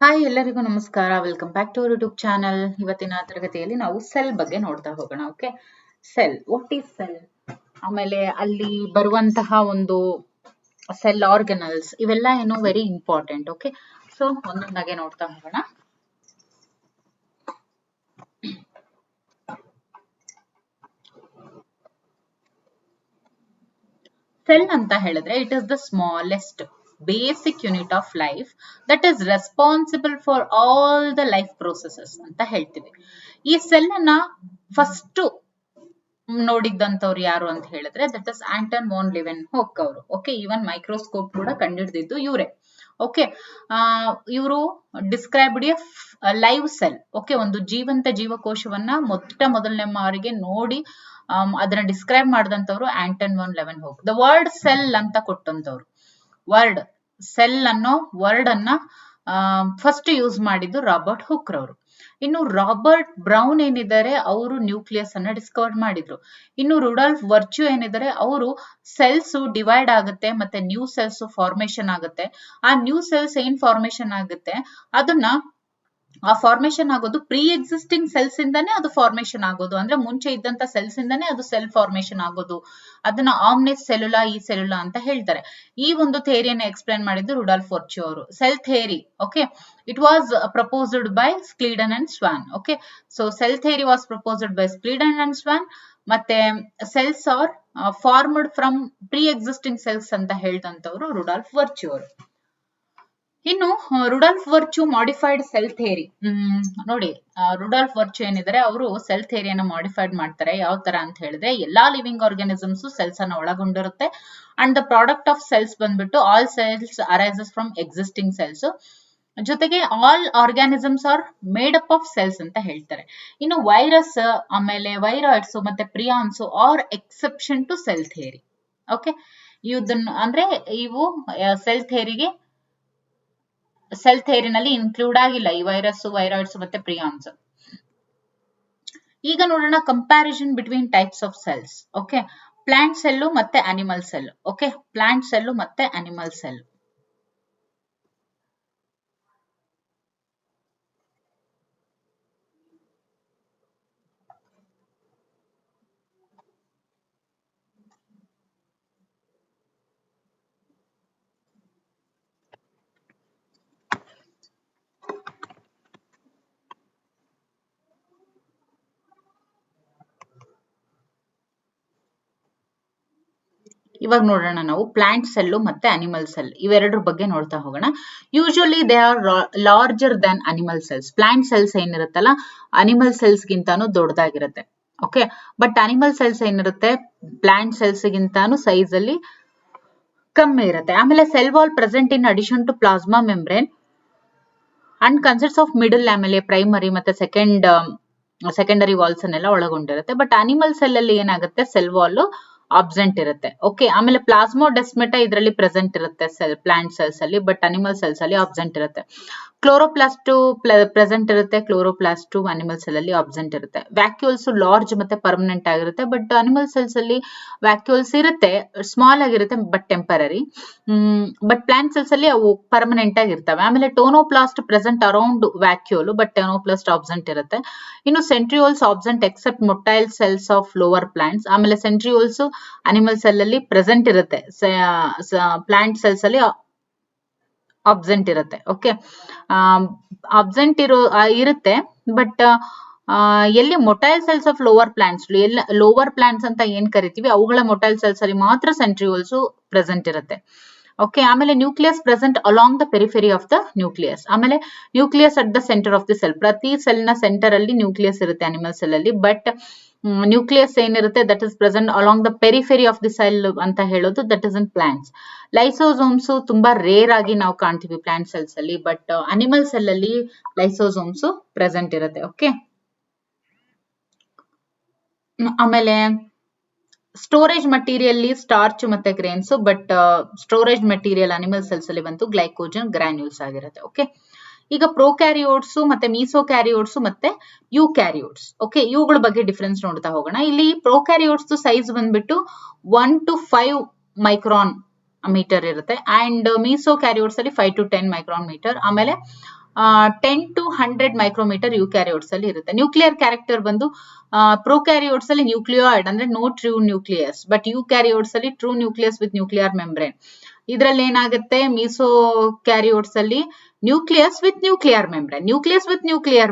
Hi ಎಲ್ಲರಿಗೂ ನಮಸ್ಕಾರ. Welcome back to YouTube channel. ಇವತ್ತಿನ ತರಗತಿಯಲ್ಲಿ ನಾವು ಸೆಲ್ ಬಗ್ಗೆ ನೋಡ್ತಾ ಹೋಗೋಣ. Okay, cell, what is cell, ಆಮೇಲೆ ಅಲ್ಲಿ ಬರುವಂತಹ ಒಂದು ಸೆಲ್ ಆರ್ಗನಲ್ಸ್, ಇವೆಲ್ಲ ಏನು ವೆರಿ ಇಂಪಾರ್ಟೆಂಟ್. ಓಕೆ, ಸೊ ಒಂದೊಂದಾಗೆ ನೋಡ್ತಾ ಹೋಗೋಣ. ಸೆಲ್ ಅಂತ ಹೇಳಿದ್ರೆ it is the smallest basic unit of life that is responsible for all the life processes ಅಂತ ಹೇಳ್ತೀವಿ. ಈ ಸೆಲ್ ಅನ್ನ ಫಸ್ಟ್ ನೋಡಿದ್ದಂಥವ್ರು ಯಾರು ಅಂತ ಹೇಳಿದ್ರೆ that is Anton van Leeuwenhoek ಅವರು. ಓಕೆ, ಈವನ್ ಮೈಕ್ರೋಸ್ಕೋಪ್ ಕೂಡ ಕಂಡುಹಿಡಿದಿದ್ದು ಇವರೇ. ಓಕೆ, ಇವರು described a live cell. Okay, ಒಂದು ಜೀವಂತ ಜೀವಕೋಶವನ್ನ ಮೊದಲನೇ ಬಾರಿಗೆ ನೋಡಿ ಅದನ್ನ ಡಿಸ್ಕ್ರೈಬ್ ಮಾಡಿದಂತವ್ರು Anton van Leeuwenhoek. The word cell ಅಂತ ಕೊಟ್ಟಂತವ್ರು, ವರ್ಡ್ ಸೆಲ್ ಅನ್ನೋ ವರ್ಡ್ ಅನ್ನ ಫಸ್ಟ್ ಯೂಸ್ ಮಾಡಿದ್ದು ರಾಬರ್ಟ್ ಹುಕ್ ರವರು. ಇನ್ನು ರಾಬರ್ಟ್ ಬ್ರೌನ್ ಏನಿದ್ದಾರೆ ಅವರು ನ್ಯೂಕ್ಲಿಯಸ್ ಅನ್ನ ಡಿಸ್ಕವರ್ ಮಾಡಿದ್ರು. ಇನ್ನು ರುಡಾಲ್ಫ್ ವರ್ಚ್ಯೂ ಏನಿದ್ದಾರೆ ಅವರು ಸೆಲ್ಸ್ ಡಿವೈಡ್ ಆಗುತ್ತೆ ಮತ್ತೆ ನ್ಯೂ ಸೆಲ್ಸ್ ಫಾರ್ಮೇಶನ್ ಆಗುತ್ತೆ. ಆ ನ್ಯೂ ಸೆಲ್ಸ್ ಏನ್ ಫಾರ್ಮೇಶನ್ ಆಗುತ್ತೆ ಅದನ್ನ ಆ ಫಾರ್ಮೇಶನ್ ಆಗೋದು ಪ್ರೀ ಎಕ್ಸಿಸ್ಟಿಂಗ್ ಸೆಲ್ಸ್ ಇಂದಾನೆ ಅದು ಫಾರ್ಮೇಶನ್ ಆಗೋದು. ಅಂದ್ರೆ ಮುಂಚೆ ಇದ್ದಂತ ಸೆಲ್ಸ್ ಇಂದಾನೆ ಅದು ಸೆಲ್ ಫಾರ್ಮೇಶನ್ ಆಗೋದು. ಅದನ್ನ ಆಮ್ನೆಸ್ ಸೆಲ್ಯುಲಾ ಈ ಸೆಲ್ಯುಲಾ ಅಂತ ಹೇಳ್ತಾರೆ. ಈ ಒಂದು ಥಿಯರಿಯನ್ನ ಎಕ್ಸ್ಪ್ಲೇನ್ ಮಾಡಿದ್ದು ರುಡಾಲ್ಫ್ ವರ್ಚ್ಯೂ ಅವರು. Cell theory, okay, it was proposed by Schleiden and Schwann. Okay, so cell theory was proposed by Schleiden and Schwann. ಮತ್ತೆ cells are formed from pre existing cells ಅಂತ ಹೇಳ್ದಂತವ್ರು ರುಡಾಲ್ಫ್ ವರ್ಚ್ಯೂ ಅವರು. ಇನ್ನು Rudolf Virchow modified cell theory. ನೋಡಿ, Rudolf Virchow ಏನಿದ್ದಾರೆ ಅವರು cell ಥಿಯರಿಯನ್ನ modified ಮಾಡ್ತಾರೆ. ಯಾವ ತರ ಅಂತ ಹೇಳಿದ್ರೆ ಎಲ್ಲಾ ಲಿವಿಂಗ್ ಆರ್ಗಾನಿಸಮ್ಸ್ ಸೆಲ್ಸ್ ಅನ್ನ ಒಳಗೊಂಡಿರುತ್ತೆ. And the product of cells ಬಂದ್ಬಿಟ್ಟು all cells arises from existing cells. ಜೊತೆಗೆ all organisms are made up of cells ಅಂತ ಹೇಳ್ತಾರೆ. ಇನ್ನು ವೈರಸ್, ಆಮೇಲೆ ವೈರಾಯ್ಡ್ಸ್ ಮತ್ತೆ prions are exception to cell theory. Okay, ಇದನ್ನ ಅಂದ್ರೆ ಇವು ಸೆಲ್ ಥಿಯರಿನಲ್ಲಿ ಇನ್ಕ್ಲೂಡ್ ಆಗಿಲ್ಲ, ಈ ವೈರಸ್, ವೈರಾಯ್ಡ್ಸ್ ಮತ್ತೆ ಪ್ರಿಯಾನ್ಸ್. ಈಗ ನೋಡೋಣ comparison between types of cells. Okay, plant cell ಮತ್ತೆ animal cell. Okay, plant cell ಮತ್ತೆ ಅನಿಮಲ್ ಸೆಲ್. ಇವಾಗ ನೋಡೋಣ ನಾವು ಪ್ಲಾಂಟ್ ಸೆಲ್ಲು ಮತ್ತೆ ಅನಿಮಲ್ ಸೆಲ್ ಇವೆರಡರ ಬಗ್ಗೆ ನೋಡ್ತಾ ಹೋಗೋಣ. Usually they are larger than animal cells. Plant cells ಏನಿರುತ್ತಲ್ಲ ಅನಿಮಲ್ ಸೆಲ್ಸ್ ಗಿಂತಾನು ದೊಡ್ಡದಾಗಿರುತ್ತೆ. ಓಕೆ, ಬಟ್ ಅನಿಮಲ್ ಸೆಲ್ಸ್ ಏನಿರುತ್ತೆ ಪ್ಲಾಂಟ್ ಸೆಲ್ಸ್ ಗಿಂತಾನು ಸೈಜ್ ಅಲ್ಲಿ ಕಮ್ಮಿ ಇರುತ್ತೆ. ಆಮೇಲೆ cell wall present in addition to plasma membrane and consists of middle ಆಮೇಲೆ ಪ್ರೈಮರಿ ಮತ್ತೆ ಸೆಕೆಂಡರಿ ವಾಲ್ಸ್ ಅನ್ನೆಲ್ಲ ಒಳಗೊಂಡಿರುತ್ತೆ. ಬಟ್ ಅನಿಮಲ್ ಸೆಲ್ ಅಲ್ಲಿ ಏನಾಗುತ್ತೆ ಸೆಲ್ ವಾಲ್ ಆಬ್ಸೆಂಟ್ ಇರುತ್ತೆ. ಓಕೆ, ಆಮೇಲೆ ಪ್ಲಾಸ್ಮೋಡೆಸ್ಮೆಟಾ ಇದರಲ್ಲಿ ಪ್ರೆಸೆಂಟ್ ಇರುತ್ತೆ ಪ್ಲಾಂಟ್ ಸೆಲ್ಸ್ ಅಲ್ಲಿ, ಬಟ್ ಅನಿಮಲ್ ಸೆಲ್ಸ್ ಅಲ್ಲಿ ಆಬ್ಸೆಂಟ್ ಇರುತ್ತೆ. ಕ್ಲೋರೋಪ್ಲಾಸ್ಟ್ ಪ್ರೆಸೆಂಟ್ ಇರುತ್ತೆ, ಕ್ಲೋರೋಪ್ಲಾಸ್ಟ್ ಅನಿಮಲ್ ಸೆಲ್ ಅಲ್ಲಿ ಆಬ್ಸೆಂಟ್ ಇರುತ್ತೆ. ವ್ಯಾಕ್ಯೂಲ್ಸ್ ಲಾರ್ಜ್ ಮತ್ತೆ ಪರ್ಮನೆಂಟ್ ಆಗಿರುತ್ತೆ, ಬಟ್ ಅನಿಮಲ್ ಸೆಲ್ಸ್ ಅಲ್ಲಿ ವ್ಯಾಕ್ಯೂಲ್ಸ್ ಇರುತ್ತೆ, ಸ್ಮಾಲ್ ಆಗಿರುತ್ತೆ but temporary. But plant cells ಅಲ್ಲಿ ಅವು ಪರ್ಮನೆಂಟ್ ಆಗಿರ್ತವೆ. ಆಮೇಲೆ tonoplast present around vacuole, but tonoplast absent ಇರುತ್ತೆ. ಇನ್ನು centrioles absent except motile cells of lower plants. ಆಮೇಲೆ ಸೆಂಟ್ರಿಯೋಲ್ಸ್ ಅನಿಮಲ್ ಸೆಲ್ ಅಲ್ಲಿ ಪ್ರೆಸೆಂಟ್ ಇರುತ್ತೆ, ಪ್ಲಾಂಟ್ ಸೆಲ್ಸ್ ಅಲ್ಲಿ ಆಬ್ಸೆಂಟ್ ಇರುತ್ತೆ. ಓಕೆ, ಆಬ್ಸೆಂಟ್ ಇರುತ್ತೆ, ಬಟ್ ಎಲ್ಲಿ motile cells of lower plants, ಎಲ್ಲ ಲೋವರ್ ಪ್ಲಾಂಟ್ಸ್ ಅಂತ ಏನ್ ಕರಿತೀವಿ ಅವುಗಳ ಮೊಟೈಲ್ ಸೆಲ್ಸ್ ಅಲ್ಲಿ ಮಾತ್ರ ಸೆಂಟ್ರಿಯೋಲ್ಸ್ ಪ್ರೆಸೆಂಟ್ ಇರುತ್ತೆ. ಓಕೆ, ಆಮೇಲೆ nucleus present along the periphery of the nucleus. ಆಮೇಲೆ nucleus at the centre of the cell. ಪ್ರತಿ ಸೆಲ್ ನ ಸೆಂಟರ್ ಅಲ್ಲಿ ನ್ಯೂಕ್ಲಿಯಸ್ ಇರುತ್ತೆ ಅನಿಮಲ್ ಸೆಲ್ ಅಲ್ಲಿ, ಬಟ್ ನ್ಯೂಕ್ಲಿಯಸ್ ಏನಿರುತ್ತೆ that is present along the periphery of the cell ಅಂತ ಹೇಳೋದು that is in plants. Lysosomes ತುಂಬಾ ರೇರ್ ಆಗಿ ನಾವು ಕಾಣ್ತೀವಿ ಪ್ಲಾಂಟ್ ಸೆಲ್ಸ್ ಅಲ್ಲಿ, ಬಟ್ ಅನಿಮಲ್ ಸೆಲ್ ಅಲ್ಲಿ ಲೈಸೋಸೋಮ್ಸ್ ಪ್ರೆಸೆಂಟ್ ಇರುತ್ತೆ. ಓಕೆ, ಆಮೇಲೆ ಸ್ಟೋರೇಜ್ ಮಟೀರಿಯಲ್ ಸ್ಟಾರ್ಚ್ ಮತ್ತೆ grains, but storage material animal cells ಅಲ್ಲಿ ಬಂತು ಗ್ಲೈಕೋಜನ್ ಗ್ರಾನ್ಯೂಲ್ಸ್ ಆಗಿರುತ್ತೆ. ಓಕೆ, ಈಗ ಪ್ರೋಕ್ಯಾರಿಯೋಟ್ಸ್ ಮತ್ತೆ ಮೀಸೋಕ್ಯಾರಿಯೋಟ್ಸ್ ಮತ್ತೆ ಯೂಕ್ಯಾರಿಯೋಟ್ಸ್. ಓಕೆ, ಇವುಗಳ ಬಗ್ಗೆ ಡಿಫರೆನ್ಸ್ ನೋಡ್ತಾ ಹೋಗೋಣ. ಇಲ್ಲಿ ಪ್ರೋಕ್ಯಾರಿಯೋಟ್ಸ್ ಸೈಜ್ ಬಂದ್ಬಿಟ್ಟು 1 to 5 ಮೈಕ್ರಾನ್ ಮೀಟರ್ ಇರುತ್ತೆ, ಅಂಡ್ ಮೀಸೋಕ್ಯಾರಿಯೋಟ್ಸ್ ಅಲ್ಲಿ 5 to 10 ಮೈಕ್ರಾನ್ ಮೀಟರ್. ಆಮೇಲೆ 10 to 100 ಮೈಕ್ರೋಮೀಟರ್ ಯುಕ್ಯಾರಿಯೋಟ್ಸ್ ಅಲ್ಲಿ ಇರುತ್ತೆ. ನ್ಯೂಕ್ಲಿಯರ್ ಕ್ಯಾರೆಕ್ಟರ್ ಬಂದು ಪ್ರೊಕ್ಯಾರಿಯೋಟ್ಸ್ ಅಲ್ಲಿ ನ್ಯೂಕ್ಲಿಯಾಯ್ಡ್ ಅಂದ್ರೆ no true nucleus, but eukaryotes ಅಲ್ಲಿ true nucleus with nuclear membrane. ಇದ್ರಲ್ಲಿ ಏನಾಗುತ್ತೆ, ಮೀಸೋ ಕ್ಯಾರಿಯೋಟ್ಸ್ ಅಲ್ಲಿ nucleus with nuclear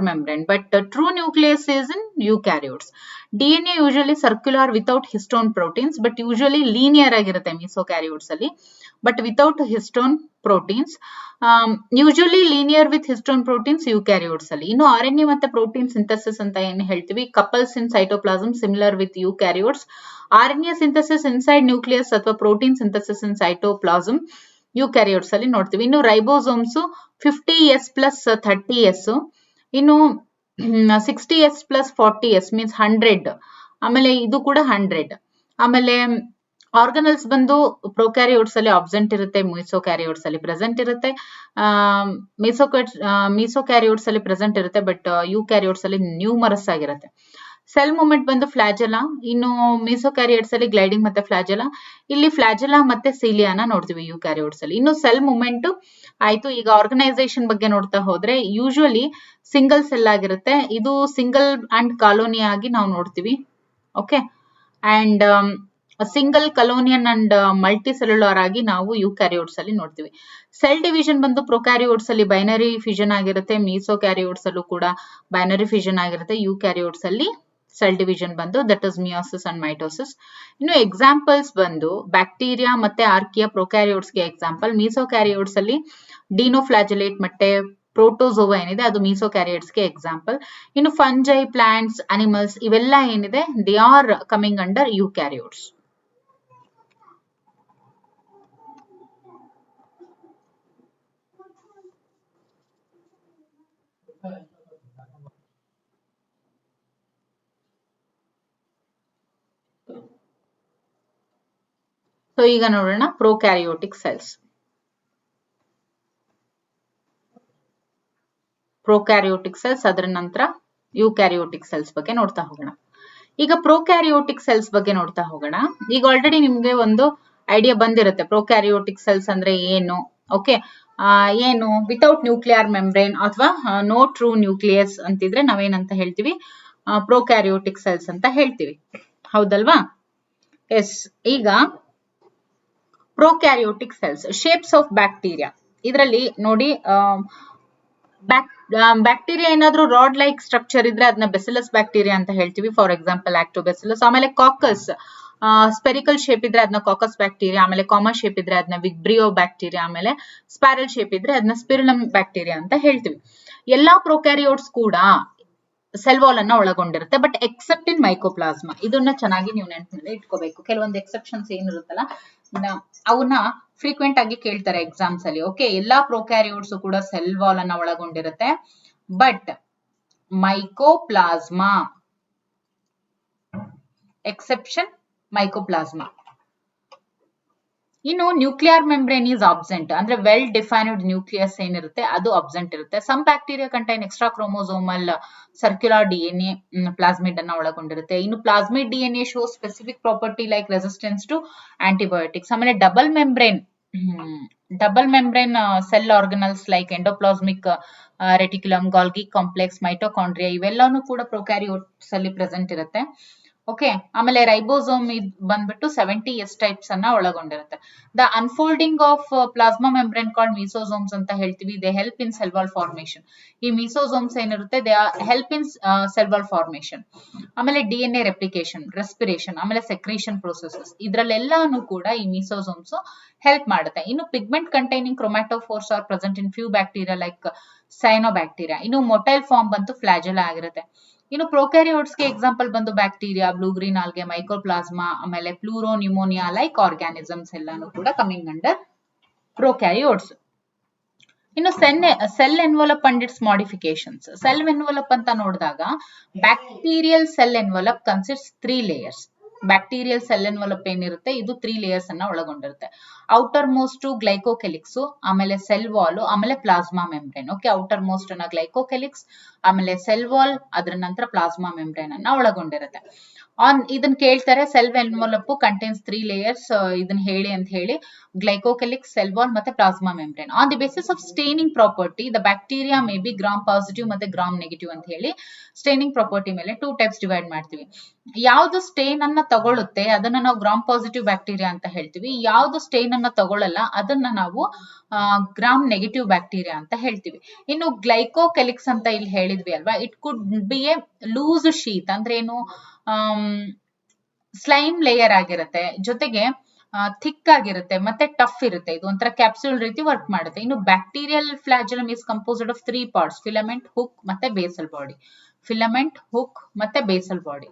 membrane, but true nucleus is in eukaryotes. DNA usually circular without histone proteins, but usually linear ಆಗಿರುತ್ತೆ mesokaryotes ಅಲ್ಲಿ, but without histone proteins. Usually linear with histone proteins eukaryotes ಅಲ್ಲಿ. ಇನ್ನು RNA ಮತ್ತೆ protein synthesis ಅಂತ ಏನ್ ಹೇಳ್ತೀವಿ, couples in cytoplasm similar with ಯುಕ್ಯಾರಿಯೋಟ್ಸ್. RNA synthesis inside nucleus ಅಥವಾ protein synthesis ಇನ್ cytoplasm ಯುಕ್ಯಾರಿಯೋಟ್ಸ್ ಅಲ್ಲಿ ನೋಡ್ತೀವಿ. ಇನ್ನು ರೈಬೋಸೋಮ್ಸ್ 50S plus 30S, ಇನ್ನು 60S plus 40S ಮೀನ್ಸ್ 100, ಆಮೇಲೆ ಇದು ಕೂಡ 100. ಆಮೇಲೆ ಆರ್ಗನಲ್ಸ್ ಬಂದು ಪ್ರೊಕ್ಯಾರಿಯೋಟ್ಸ್ ಅಲ್ಲಿ ಆಬ್ಸೆಂಟ್ ಇರುತ್ತೆ, ಮೀಸೋಕ್ಯಾರಿಯೋಟ್ಸ್ ಅಲ್ಲಿ ಪ್ರೆಸೆಂಟ್ ಇರುತ್ತೆ. ಮೀಸೋಕ್ಯಾರಿಯೋಟ್ಸ್ ಅಲ್ಲಿ ಪ್ರೆಸೆಂಟ್ ಇರುತ್ತೆ, ಬಟ್ ಯುಕ್ಯಾರಿಯೋಟ್ಸ್ ಅಲ್ಲಿ ನ್ಯೂಮರಸ್ ಆಗಿರುತ್ತೆ. ಸೆಲ್ ಮೂವ್ಮೆಂಟ್ ಬಂದು ಫ್ಲಾಜೆಲಾ, ಇನ್ನು ಮೀಸೋಕ್ಯಾರಿಯೋಟ್ಸ್ ಅಲ್ಲಿ ಗ್ಲೈಡಿಂಗ್ ಮತ್ತೆ ಫ್ಲಾಜೆಲಾ. ಇಲ್ಲಿ ಫ್ಲಾಜೆಲಾ ಮತ್ತೆ ಸೀಲಿಯಾನ ನೋಡ್ತೀವಿ ಯುಕ್ಯಾರಿಯೋಟ್ಸ್ ಅಲ್ಲಿ. ಇನ್ನು ಸೆಲ್ ಮೂವ್ಮೆಂಟ್ ಆಯ್ತು. ಈಗ ಆರ್ಗನೈಸೇಷನ್ ಬಗ್ಗೆ ನೋಡ್ತಾ ಹೋದ್ರೆ ಯೂಶುವಲಿ ಸಿಂಗಲ್ ಸೆಲ್ ಆಗಿರುತ್ತೆ. ಇದು ಸಿಂಗಲ್ ಅಂಡ್ ಕಾಲೋನಿ ಆಗಿ ನಾವು ನೋಡ್ತೀವಿ. Okay, and single colonial and multicellular ಆಗಿ ನಾವು ಯುಕ್ಯಾರಿಯೋಟ್ಸ್ ಅಲ್ಲಿ ನೋಡ್ತೀವಿ. ಸೆಲ್ ಡಿವಿಷನ್ ಬಂದು ಪ್ರೊಕ್ಯಾರಿಯೋಟ್ಸ್ ಅಲ್ಲಿ ಬೈನರಿ ಫಿಷನ್ ಆಗಿರುತ್ತೆ, ಮೀಸೋಕ್ಯಾರಿಯೋಟ್ಸ್ ಅಲ್ಲೂ ಕೂಡ ಬೈನರಿ ಫಿಷನ್ ಆಗಿರುತ್ತೆ. ಯುಕ್ಯಾರಿಯೋಟ್ಸ್ ಅಲ್ಲಿ ಸೆಲ್ ಡಿವಿಷನ್ ಬಂದು that is meiosis and mitosis. ಇನ್ನು ಎಕ್ಸಾಂಪಲ್ಸ್ ಬಂದು ಬ್ಯಾಕ್ಟೀರಿಯಾ ಮತ್ತೆ ಆರ್ಕಿಯಾ ಪ್ರೊಕ್ಯಾರಿಯೋಟ್ಸ್ ಗೆ ಎಕ್ಸಾಂಪಲ್. ಮೀಸೋಕ್ಯಾರಿಯೋಟ್ಸ್ ಅಲ್ಲಿ ಡಿನೋಫ್ಲಾಜೆಲೇಟ್ ಮತ್ತೆ ಪ್ರೋಟೋಸೋವಾ ಏನಿದೆ ಅದು ಮೀಸೋಕ್ಯಾರಿಯೋಟ್ಸ್ ಗೆ ಎಕ್ಸಾಂಪಲ್. ಇನ್ನು ಫಂಜೈ, ಪ್ಲಾಂಟ್ಸ್, ಅನಿಮಲ್ಸ್ ಇವೆಲ್ಲ ಏನಿದೆ they are coming under ಯುಕ್ಯಾರಿಯೋಟ್ಸ್. So ಈಗ ನೋಡೋಣ ಪ್ರೊಕ್ಯಾರಿಯೋಟಿಕ್ ಸೆಲ್ಸ್. ಪ್ರೊಕ್ಯಾರಿಯೋಟಿಕ್ ಸೆಲ್ಸ್, ಅದರ ನಂತರ ಯುಕ್ಯಾರಿಯೋಟಿಕ್ ಸೆಲ್ಸ್ ಬಗ್ಗೆ ನೋಡ್ತಾ ಹೋಗೋಣ. ಈಗ ಪ್ರೊಕ್ಯಾರಿಯೋಟಿಕ್ ಸೆಲ್ಸ್ ಬಗ್ಗೆ ನೋಡ್ತಾ ಹೋಗೋಣ. ಈಗ ಆಲ್ರೆಡಿ ನಿಮ್ಗೆ ಒಂದು ಐಡಿಯಾ ಬಂದಿರುತ್ತೆ ಪ್ರೊಕ್ಯಾರಿಯೋಟಿಕ್ ಸೆಲ್ಸ್ ಅಂದ್ರೆ ಏನು. ಓಕೆ, ಏನು ವಿತೌಟ್ ನ್ಯೂಕ್ಲಿಯರ್ ಮೆಂಬ್ರೇನ್ ಅಥವಾ ನೋ ಟ್ರೂ ನ್ಯೂಕ್ಲಿಯಸ್ ಅಂತಿದ್ರೆ ನಾವೇನಂತ ಹೇಳ್ತೀವಿ, ಪ್ರೊಕ್ಯಾರಿಯೋಟಿಕ್ ಸೆಲ್ಸ್ ಅಂತ ಹೇಳ್ತೀವಿ. ಹೌದಲ್ವಾ? ಎಸ್. ಈಗ prokaryotic cells, shapes of bacteria. ಇದರಲ್ಲಿ ನೋಡಿ, ಬ್ಯಾಕ್ಟೀರಿಯಾ ಏನಾದ್ರೂ ರಾಡ್ ಲೈಕ್ ಸ್ಟ್ರಕ್ಚರ್ ಇದ್ರೆ ಅದನ್ನ ಬೆಸಿಲಸ್ ಬ್ಯಾಕ್ಟೀರಿಯಾ ಅಂತ ಹೇಳ್ತೀವಿ. For example lactobacillus. ಆಮೇಲೆ ಕಾಕಸ್ ಸ್ಪೆರಿಕಲ್ ಶೇಪ್ ಇದ್ರೆ ಅದನ್ನ ಕಾಕಸ್ ಬ್ಯಾಕ್ಟೀರಿಯಾ, ಆಮೇಲೆ ಕಾಮಾ ಶೇಪ್ ಇದ್ರೆ ಅದನ್ನ ವಿಬ್ರಿಯೋ ಬ್ಯಾಕ್ಟೀರಿಯಾ, ಆಮೇಲೆ ಸ್ಪೈರಲ್ ಶೇಪ್ ಇದ್ರೆ ಅದನ್ನ ಸ್ಪಿರುಲಮ್ ಬ್ಯಾಕ್ಟೀರಿಯಾ ಅಂತ ಹೇಳ್ತೀವಿ. ಎಲ್ಲಾ ಪ್ರೊಕ್ಯಾರಿಯೋಟ್ಸ್ ಕೂಡ ಸೆಲ್ ವಾಲ್ ಅನ್ನ ಒಳಗೊಂಡಿರುತ್ತೆ, ಬಟ್ ಎಕ್ಸೆಪ್ಟ್ ಇನ್ ಮೈಕೋಪ್ಲಾಸ್ಮಾ. ಇದನ್ನ ಚೆನ್ನಾಗಿ ನೀವು ನೆನಪಿನಲ್ಲಿ ಇಟ್ಕೋಬೇಕು. ಕೆಲವೊಂದು ಎಕ್ಸೆಪ್ಷನ್ಸ್ ಏನಿರುತ್ತಲ್ಲ ಅವನ್ನ ಫ್ರೀಕ್ವೆಂಟ್ ಆಗಿ ಕೇಳ್ತಾರೆ ಎಕ್ಸಾಮ್ಸ್ ಅಲ್ಲಿ. ಓಕೆ, ಎಲ್ಲಾ ಪ್ರೊಕ್ಯಾರಿಯೋಟ್ಸ್ ಕೂಡ ಸೆಲ್ ವಾಲ್ ಅನ್ನ ಒಳಗೊಂಡಿರುತ್ತೆ, ಬಟ್ ಮೈಕೋಪ್ಲಾಸ್ಮಾ ಎಕ್ಸೆಪ್ಷನ್ ಮೈಕೋಪ್ಲಾಸ್ಮಾ. ಇನ್ನು ನ್ಯೂಕ್ಲಿಯರ್ ಮೆಂಬ್ರೇನ್ ಈಸ್ ಆಬ್ಸೆಂಟ್, ಅಂದ್ರೆ ವೆಲ್ ಡಿಫೈನ್ಡ್ ನ್ಯೂಕ್ಲಿಯಸ್ ಏನಿರುತ್ತೆ ಅದು ಆಬ್ಸೆಂಟ್ ಇರುತ್ತೆ. Some bacteria contain extra chromosomal circular DNA plasmid ಅನ್ನ ಒಳಗೊಂಡಿರುತ್ತೆ. ಇನ್ನು plasmid DNA show specific property like resistance to antibiotics. ಆಮೇಲೆ double membrane cell organelles like endoplasmic reticulum, Golgi complex, mitochondria ಇವೆಲ್ಲಾನು ಕೂಡ prokaryotes ಅಲ್ಲಿ ಪ್ರೆಸೆಂಟ್ ಇರುತ್ತೆ. ಓಕೆ, ಆಮೇಲೆ ರೈಬೋಸೋಮ್ ಬಂದ್ಬಿಟ್ಟು 70S ಟೈಪ್ಸ್ ಅನ್ನ ಒಳಗೊಂಡಿರುತ್ತೆ. The unfolding of plasma membrane called mesosomes ಅಂತ ಹೇಳ್ತೀವಿ. They help in cell wall formation. ಈ ಮೀಸೋಸೋಮ್ಸ್ ಏನಿರುತ್ತೆ they help in cell wall formation. ಆಮೇಲೆ DNA ರೆಪ್ಲಿಕೇಶನ್, ರೆಸ್ಪಿರೇಷನ್, ಆಮೇಲೆ ಸೆಕ್ರೀಷನ್ ಪ್ರೊಸೆಸಸ್ ಇದ್ರಲ್ಲೆಲ್ಲಾನು ಕೂಡ ಈ ಮೀಸೋಸೋಮ್ಸ್ ಹೆಲ್ಪ್ ಮಾಡುತ್ತೆ. ಇನ್ನು pigment containing chromatophores are present in few bacteria like cyanobacteria. ಇನ್ನು ಮೊಟೈಲ್ ಫಾರ್ಮ್ ಬಂತು ಫ್ಲಾಜೆಲಾ ಆಗಿರುತ್ತೆ. ಇನ್ನು ಪ್ರೊಕ್ಯಾರಿಯೋಟ್ಸ್ ಗೆ ಎಕ್ಸಾಂಪಲ್ ಬಂದು bacteria, blue green algae, mycoplasma, ಆಮೇಲೆ ಪ್ಲೂರೋ ನ್ಯೂಮೋನಿಯಾ ಲೈಕ್ ಆರ್ಗ್ಯಾನಿಸಮ್ಸ್ ಎಲ್ಲಾನು ಕೂಡ ಕಮಿಂಗ್ ಅಂಡರ್ ಪ್ರೊಕ್ಯಾರಿಯೋಟ್ಸ್. ಇನ್ನು cell envelope and it's modifications. Cell envelope ಅಂತ ನೋಡಿದಾಗ bacterial cell envelope consists 3 layers. Bacterial cell envelope ಏನಿರುತ್ತೆ ಇದು 3 ಲೇಯರ್ಸ್ ಅನ್ನ ಒಳಗೊಂಡಿರುತ್ತೆ. ಔಟರ್ ಮೋಸ್ಟ್ ಗ್ಲೈಕೋಕೆಲಿಕ್ಸ್, ಆಮೇಲೆ ಸೆಲ್ ವಾಲ್, ಆಮೇಲೆ plasma membrane. Okay, outer most ಅನ್ನ ಗ್ಲೈಕೋಕೆಲಿಕ್ಸ್, ಆಮೇಲೆ ಸೆಲ್ ವಾಲ್, ಅದರ ನಂತರ ಪ್ಲಾಸ್ಮಾ ಮೆಂಬ್ರೇನ್ ಅನ್ನ ಒಳಗೊಂಡಿರುತ್ತೆ. ಇದನ್ನ ಕೇಳ್ತಾರೆ, ಸೆಲ್ ಎನ್ವಲಪ್ ಕಂಟೈನ್ಸ್ 3 ಲೇಯರ್ಸ್ ಇದನ್ನ ಹೇಳಿ ಅಂತ ಹೇಳಿ. ಗ್ಲೈಕೋಕೆಲಿಕ್, ಸೆಲ್ ವಾಲ್ ಮತ್ತೆ plasma membrane. On the basis of staining property the bacteria may be gram positive ಮತ್ತೆ ಗ್ರಾಮ್ ನೆಗೆಟಿವ್ ಅಂತ ಹೇಳಿ ಸ್ಟೇನಿಂಗ್ ಪ್ರಾಪರ್ಟಿ ಮೇಲೆ 2 ಟೈಪ್ಸ್ ಡಿವೈಡ್ ಮಾಡ್ತೀವಿ. ಯಾವ್ದು ಸ್ಟೇನ್ ಅನ್ನ ತಗೊಳುತ್ತೆ ಅದನ್ನ ನಾವು ಗ್ರಾಮ್ ಪಾಸಿಟಿವ್ ಬ್ಯಾಕ್ಟೀರಿಯಾ ಅಂತ ಹೇಳ್ತೀವಿ. ಯಾವ್ದು ಸ್ಟೇನ್ ಅನ್ನ ತಗೊಳ್ಳಲ್ಲ ಅದನ್ನ ನಾವು ಗ್ರಾಮ್ ನೆಗೆಟಿವ್ ಬ್ಯಾಕ್ಟೀರಿಯಾ ಅಂತ ಹೇಳ್ತೀವಿ. ಇನ್ನು ಗ್ಲೈಕೋಕೆಲಿಕ್ಸ್ ಅಂತ ಇಲ್ಲಿ ಹೇಳಿದ್ವಿ ಅಲ್ವಾ, it could be a loose sheet ಅಂದ್ರೆ ಏನು, ಸ್ಲೈಮ್ ಲೇಯರ್ ಆಗಿರುತ್ತೆ, ಜೊತೆಗೆ ಥಿಕ್ ಆಗಿರುತ್ತೆ ಮತ್ತೆ ಟಫ್ ಇರುತ್ತೆ. ಇದು ಒಂಥರ ಕ್ಯಾಪ್ಸೂಲ್ ರೀತಿ ವರ್ಕ್ ಮಾಡುತ್ತೆ. ಇನ್ನು bacterial flagellum is composed of 3 parts, filament, hook ಮತ್ತೆ ಬೇಸಲ್ ಬಾಡಿ. ಫಿಲಮೆಂಟ್, ಹುಕ್ ಮತ್ತೆ ಬೇಸಲ್ ಬಾಡಿ.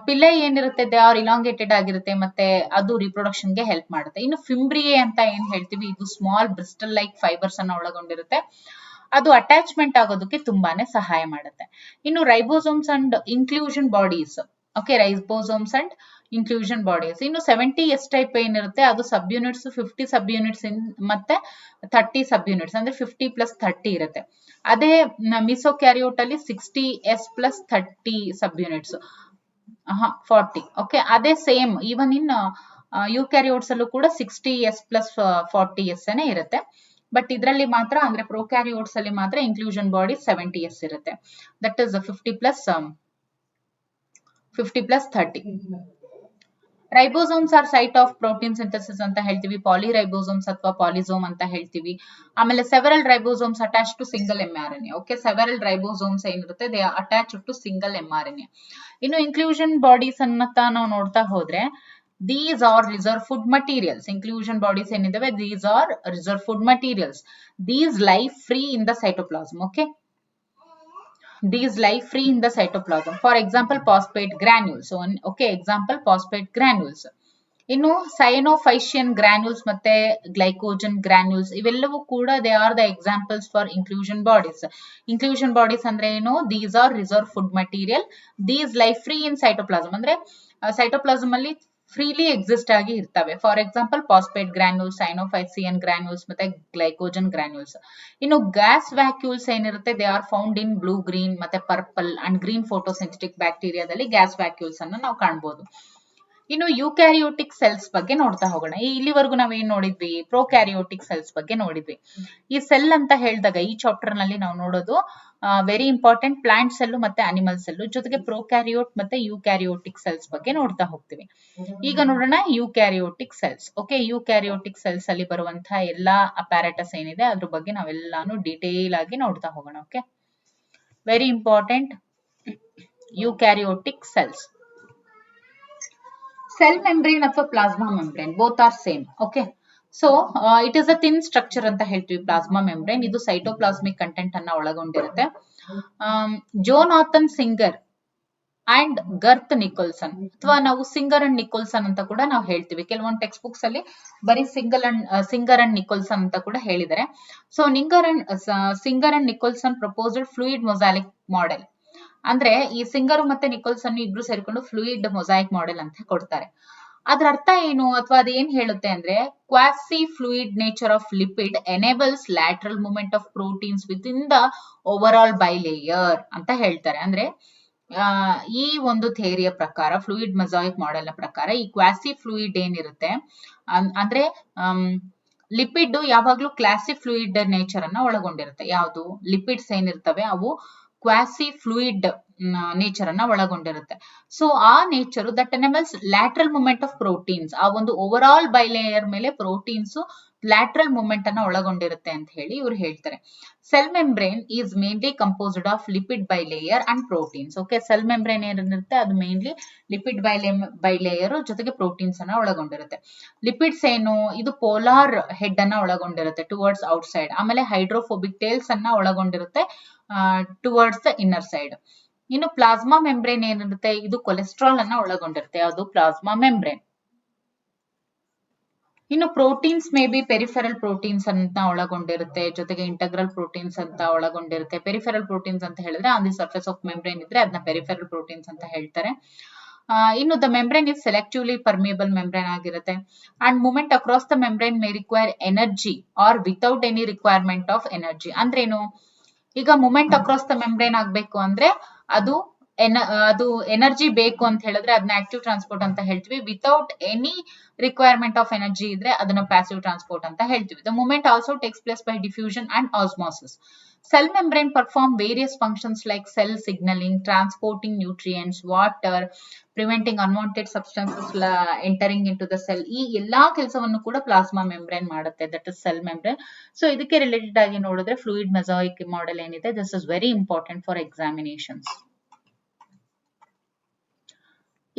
ಪಿಲೆ ಏನಿರುತ್ತೆ ದೇ ಆರ್ ಇಲಾಂಗೇಟೆಡ್ ಆಗಿರುತ್ತೆ ಮತ್ತೆ ಅದು ರಿಪ್ರೊಡಕ್ಷನ್ ಗೆ ಹೆಲ್ಪ್ ಮಾಡುತ್ತೆ. ಇನ್ನು ಫಿಂಬ್ರಿಯೆ ಅಂತ ಏನ್ ಹೇಳ್ತೀವಿ, ಇದು ಸ್ಮಾಲ್ ಬ್ರಿಸ್ಟಲ್ ಲೈಕ್ ಫೈಬರ್ಸ್ ಅನ್ನ ಒಳಗೊಂಡಿರುತ್ತೆ. ಅದು ಅಟ್ಯಾಚ್ಮೆಂಟ್ ಆಗೋದಕ್ಕೆ ತುಂಬಾನೇ ಸಹಾಯ ಮಾಡುತ್ತೆ. ಇನ್ನು ribosomes and inclusion bodies. Okay, ribosomes and inclusion bodies. ಇನ್ನು 70 ಎಸ್ ಟೈಪ್ ಏನಿರುತ್ತೆ ಅದು ಸಬ್ ಯೂನಿಟ್ಸ್, 50 ಸಬ್ ಯೂನಿಟ್ಸ್ ಮತ್ತೆ 30 ಸಬ್ ಯೂನಿಟ್ಸ್ ಅಂದ್ರೆ 50 + 30 ಇರುತ್ತೆ. ಅದೇ ಮಿಸೋಕ್ಯಾರಿಯೋಟ್ ಅಲ್ಲಿ 60 ಎಸ್ + 30 ಸಬ್ ಯೂನಿಟ್ಸ್, 40. ಓಕೆ, ಅದೇ ಸೇಮ್ ಈವನ್ ಇನ್ ಯುಕ್ಯಾರಿಯೋಟ್ಸ್ ಅಲ್ಲೂ ಕೂಡ 60 ಎಸ್ + 40 ಎಸ್ ಇರುತ್ತೆ. ಬಟ್ ಇದರಲ್ಲಿ ಮಾತ್ರ ಅಂದ್ರೆ ಪ್ರೊಕ್ಯಾರಿಯೋಟ್ಸ್ ಅಲ್ಲಿ ಮಾತ್ರ ಇನ್ಕ್ಲೂಷನ್ ಬಾಡಿ 70 ಎಸ್ ಇರುತ್ತೆ. That is 50 + 30. Ribosomes are site of protein synthesis ಅಂತ ಹೇಳ್ತೀವಿ. ಪಾಲಿರೈಬೋಸೋಮ್ಸ್ ಅಥವಾ ಪಾಲಿಸೋಮ್ ಅಂತ ಹೇಳ್ತೀವಿ. ಆಮೇಲೆ several ribosomes attach to single mRNA. Okay, several ribosomes ಏನಿರುತ್ತೆ they are attach to single mRNA. ಇನ್ನು ಇನ್ಕ್ಲೂಷನ್ ಬಾಡೀಸ್ ಅನ್ನತ್ತ ನಾವು ನೋಡ್ತಾ ಹೋದ್ರೆ these are reserve food materials. Inclusion bodies ಏನಿದಾವೆ these are reserve food materials. These lie free in the cytoplasm. Okay, these lie free in the cytoplasm. For example, phosphate granules. So, okay, example phosphate granules. ಇನ್ನು cyanophycean granules ಮತ್ತೆ glycogen granules ಇವೆಲ್ಲವೂ ಕೂಡ they are the examples for inclusion bodies. Inclusion bodies ಅಂದ್ರೆ ಏನು, these are reserve food material. These life free in cytoplasm ಅಂದ್ರೆ cytoplasm ಅಲ್ಲಿ freely exist ಆಗಿ ಇರ್ತವೆ. For example phosphate granules, cyanophycean granules ಮತ್ತೆ ಗ್ಲೈಕೋಜನ್ ಗ್ರಾನ್ಯೂಲ್ಸ್. ಇನ್ನು ಗ್ಯಾಸ್ ವ್ಯಾಕ್ಯೂಲ್ಸ್ ಏನಿರುತ್ತೆ they are found in blue, green ಮತ್ತೆ ಪರ್ಪಲ್ ಅಂಡ್ ಗ್ರೀನ್ ಫೋಟೋಸಿಂಥೆಟಿಕ್ ಬ್ಯಾಕ್ಟೀರಿಯಾದಲ್ಲಿ gas vacuoles ಅನ್ನು ನಾವು ಕಾಣಬಹುದು. ಇನ್ನು ಯುಕ್ಯಾರಿಯೋಟಿಕ್ ಸೆಲ್ಸ್ ಬಗ್ಗೆ ನೋಡ್ತಾ ಹೋಗೋಣ. ಇಲ್ಲಿವರೆಗೂ ನಾವೇನ್ ನೋಡಿದ್ವಿ, ಪ್ರೊಕ್ಯಾರಿಯೋಟಿಕ್ ಸೆಲ್ಸ್ ಬಗ್ಗೆ ನೋಡಿದ್ವಿ. ಈ ಸೆಲ್ ಅಂತ ಹೇಳಿದಾಗ ಈ ಚಾಪ್ಟರ್ ನಲ್ಲಿ ನಾವು ನೋಡೋದು ವೆರಿ ಇಂಪಾರ್ಟೆಂಟ್ ಪ್ಲಾಂಟ್ ಸೆಲ್ ಮತ್ತೆ ಅನಿಮಲ್ ಸೆಲ್, ಜೊತೆಗೆ ಪ್ರೊಕ್ಯಾರಿಯೋಟ್ ಮತ್ತೆ ಯುಕ್ಯಾರಿಯೋಟಿಕ್ ಸೆಲ್ಸ್ ಬಗ್ಗೆ ನೋಡ್ತಾ ಹೋಗ್ತೀವಿ. ಈಗ ನೋಡೋಣ eukaryotic cells. Okay, eukaryotic cells ಅಲ್ಲಿ ಬರುವಂತಹ ಎಲ್ಲಾ ಅಪ್ಯಾರಟಸ್ ಏನಿದೆ ಅದ್ರ ಬಗ್ಗೆ ನಾವೆಲ್ಲಾನು ಡೀಟೇಲ್ ಆಗಿ ನೋಡ್ತಾ ಹೋಗೋಣ. Okay, very important eukaryotic cells. Cell membrane ಅಥವಾ plasma membrane both are same. Okay, so it is a thin structure ಅಂತ ಹೇಳ್ತೀವಿ ಪ್ಲಾಸ್ಮಾ ಮೆಂಬ್ರೇನ್. ಇದು ಸೈಟೋಪ್ಲಾಸ್ಮಿಕ್ ಕಂಟೆಂಟ್ ಅನ್ನ ಒಳಗೊಂಡಿರುತ್ತೆ. Jonathan Singer and Garth Nicolson ಅಥವಾ ನಾವು ಸಿಂಗರ್ ಅಂಡ್ ನಿಕೋಲ್ಸನ್ ಅಂತ ಕೂಡ ನಾವು ಹೇಳ್ತೀವಿ. ಕೆಲವೊಂದು ಟೆಕ್ಸ್ಟ್ ಬುಕ್ಸ್ ಅಲ್ಲಿ ಬರೀ ಸಿಂಗರ್ ಅಂಡ್ ನಿಕೋಲ್ಸನ್ ಅಂತ ಕೂಡ ಹೇಳಿದ್ದಾರೆ. So singer and Nicholson proposed fluid mosaic model. ಅಂದ್ರೆ ಈ ಸಿಂಗರ್ ಮತ್ತೆ ನಿಕೋಲ್ಸನ್ ಇಬ್ರು ಸೇರ್ಕೊಂಡು ಫ್ಲೂಯಿಡ್ ಮೊಸಾಯಿಕ್ ಮಾಡೆಲ್ ಅಂತ ಕೊಡ್ತಾರೆ. ಅದ್ರ ಅರ್ಥ ಏನು ಅಥವಾ ಅದೇನ್ ಹೇಳುತ್ತೆ ಅಂದ್ರೆ quasi fluid nature of lipid enables lateral movement of proteins within the overall bilayer ಅಂತ ಹೇಳ್ತಾರೆ. ಅಂದ್ರೆ ಈ ಒಂದು ಥಿಯರಿಯ ಪ್ರಕಾರ, ಫ್ಲೂಯಿಡ್ ಮೊಸಾಯಿಕ್ ಮಾಡೆಲ್ ನ ಪ್ರಕಾರ ಈ ಕ್ವಾಸಿ ಫ್ಲೂಯಿಡ್ ಏನಿರುತ್ತೆ ಅಂದ್ರೆ ಲಿಪಿಡ್ ಯಾವಾಗ್ಲೂ ಕ್ಲಾಸಿ ಫ್ಲೂಯಿಡ್ ನೇಚರ್ ಅನ್ನ ಒಳಗೊಂಡಿರುತ್ತೆ. ಯಾವುದು ಲಿಪಿಡ್ಸ್ ಏನಿರ್ತವೆ ಅವು ಕ್ವಾಸಿ ಫ್ಲೂಯಿಡ್ ನೇಚರ್ ಅನ್ನ ಒಳಗೊಂಡಿರುತ್ತೆ. ಸೊ ಆ nature that enables lateral movement of proteins, ಆ ಒಂದು ಓವರ್ ಆಲ್ ಬೈಲೇಯರ್ ಮೇಲೆ ಪ್ರೋಟೀನ್ಸ್ ಲ್ಯಾಟ್ರಲ್ ಮೂವ್ಮೆಂಟ್ ಅನ್ನ ಒಳಗೊಂಡಿರುತ್ತೆ ಅಂತ ಹೇಳಿ ಇವ್ರು ಹೇಳ್ತಾರೆ. Cell membrane is mainly composed of lipid bilayer and proteins. Okay, cell membrane ಏನಿರುತ್ತೆ ಅದು ಮೇನ್ಲಿ ಲಿಪಿಡ್ ಬೈಲೇಯರ್ ಜೊತೆಗೆ ಪ್ರೋಟೀನ್ಸ್ ಅನ್ನ ಒಳಗೊಂಡಿರುತ್ತೆ. ಲಿಪಿಡ್ಸ್ ಏನು, ಇದು ಪೋಲಾರ್ ಹೆಡ್ ಅನ್ನ ಒಳಗೊಂಡಿರುತ್ತೆ ಟುವರ್ಡ್ಸ್ ಔಟ್ ಸೈಡ್. ಆಮೇಲೆ ಹೈಡ್ರೋಫೋಬಿಕ್ ಟೇಲ್ಸ್ ಅನ್ನ ಒಳಗೊಂಡಿರುತ್ತೆ ಟುವರ್ಡ್ಸ್ ದ ಇನ್ನರ್ ಸೈಡ್. ಇನ್ನು ಪ್ಲಾಸ್ಮಾ ಮೆಂಬ್ರೇನ್ ಏನಿರುತ್ತೆ ಇದು ಕೊಲೆಸ್ಟ್ರಾಲ್ ಅನ್ನ ಒಳಗೊಂಡಿರುತ್ತೆ. ಅದು ಪ್ಲಾಸ್ಮಾ ಮೆಂಬ್ರೇನ್. ಇನ್ನು proteins May be peripheral proteins ಅಂತ ಒಳಗೊಂಡಿರುತ್ತೆ, ಜೊತೆಗೆ ಇಂಟಗ್ರಲ್ ಪ್ರೋಟೀನ್ಸ್ ಅಂತ ಒಳಗೊಂಡಿರುತ್ತೆ. ಪೆರಿಫೆರಲ್ ಪ್ರೋಟೀನ್ಸ್ ಅಂತ ಹೇಳಿದ್ರೆ on the surface of membrane ಇದ್ರೆ ಅದನ್ನ ಪೆರಿಫೆರಲ್ ಪ್ರೋಟೀನ್ಸ್ ಅಂತ ಹೇಳ್ತಾರೆ. ಇನ್ನು the membrane is selectively permeable membrane ಆಗಿರುತ್ತೆ and movement across the membrane may require energy or without any requirement of energy. ಅಂದ್ರೇನು, ಈಗ ಮೂವ್ಮೆಂಟ್ ಅಕ್ರಾಸ್ ದ ಮೆಂಬ್ರೇನ್ ಆಗ್ಬೇಕು ಅಂದ್ರೆ ಅದು ಅದು ಎನರ್ಜಿ ಬೇಕು ಅಂತ ಹೇಳಿದ್ರೆ ಅದನ್ನ ಆಕ್ಟಿವ್ ಟ್ರಾನ್ಸ್ಪೋರ್ಟ್ ಅಂತ ಹೇಳ್ತೀವಿ. Without any requirement of energy ಇದ್ರೆ ಅದನ್ನ ಪ್ಯಾಸಿವ್ ಟ್ರಾನ್ಸ್ಪೋರ್ಟ್ ಅಂತ ಹೇಳ್ತೀವಿ. The movement also takes place by diffusion and osmosis. Cell membrane perform various functions like cell signaling, transporting nutrients, water, preventing unwanted substances entering into the cell. ಈ ಎಲ್ಲಾ ಕೆಲಸವನ್ನು ಕೂಡ plasma membrane ಮಾಡುತ್ತೆ. That is cell membrane. So ಇದಕ್ಕೆ related ಆಗಿ ನೋಡಿದ್ರೆ fluid mosaic model ಏನಿದೆ, this is very important for examinations.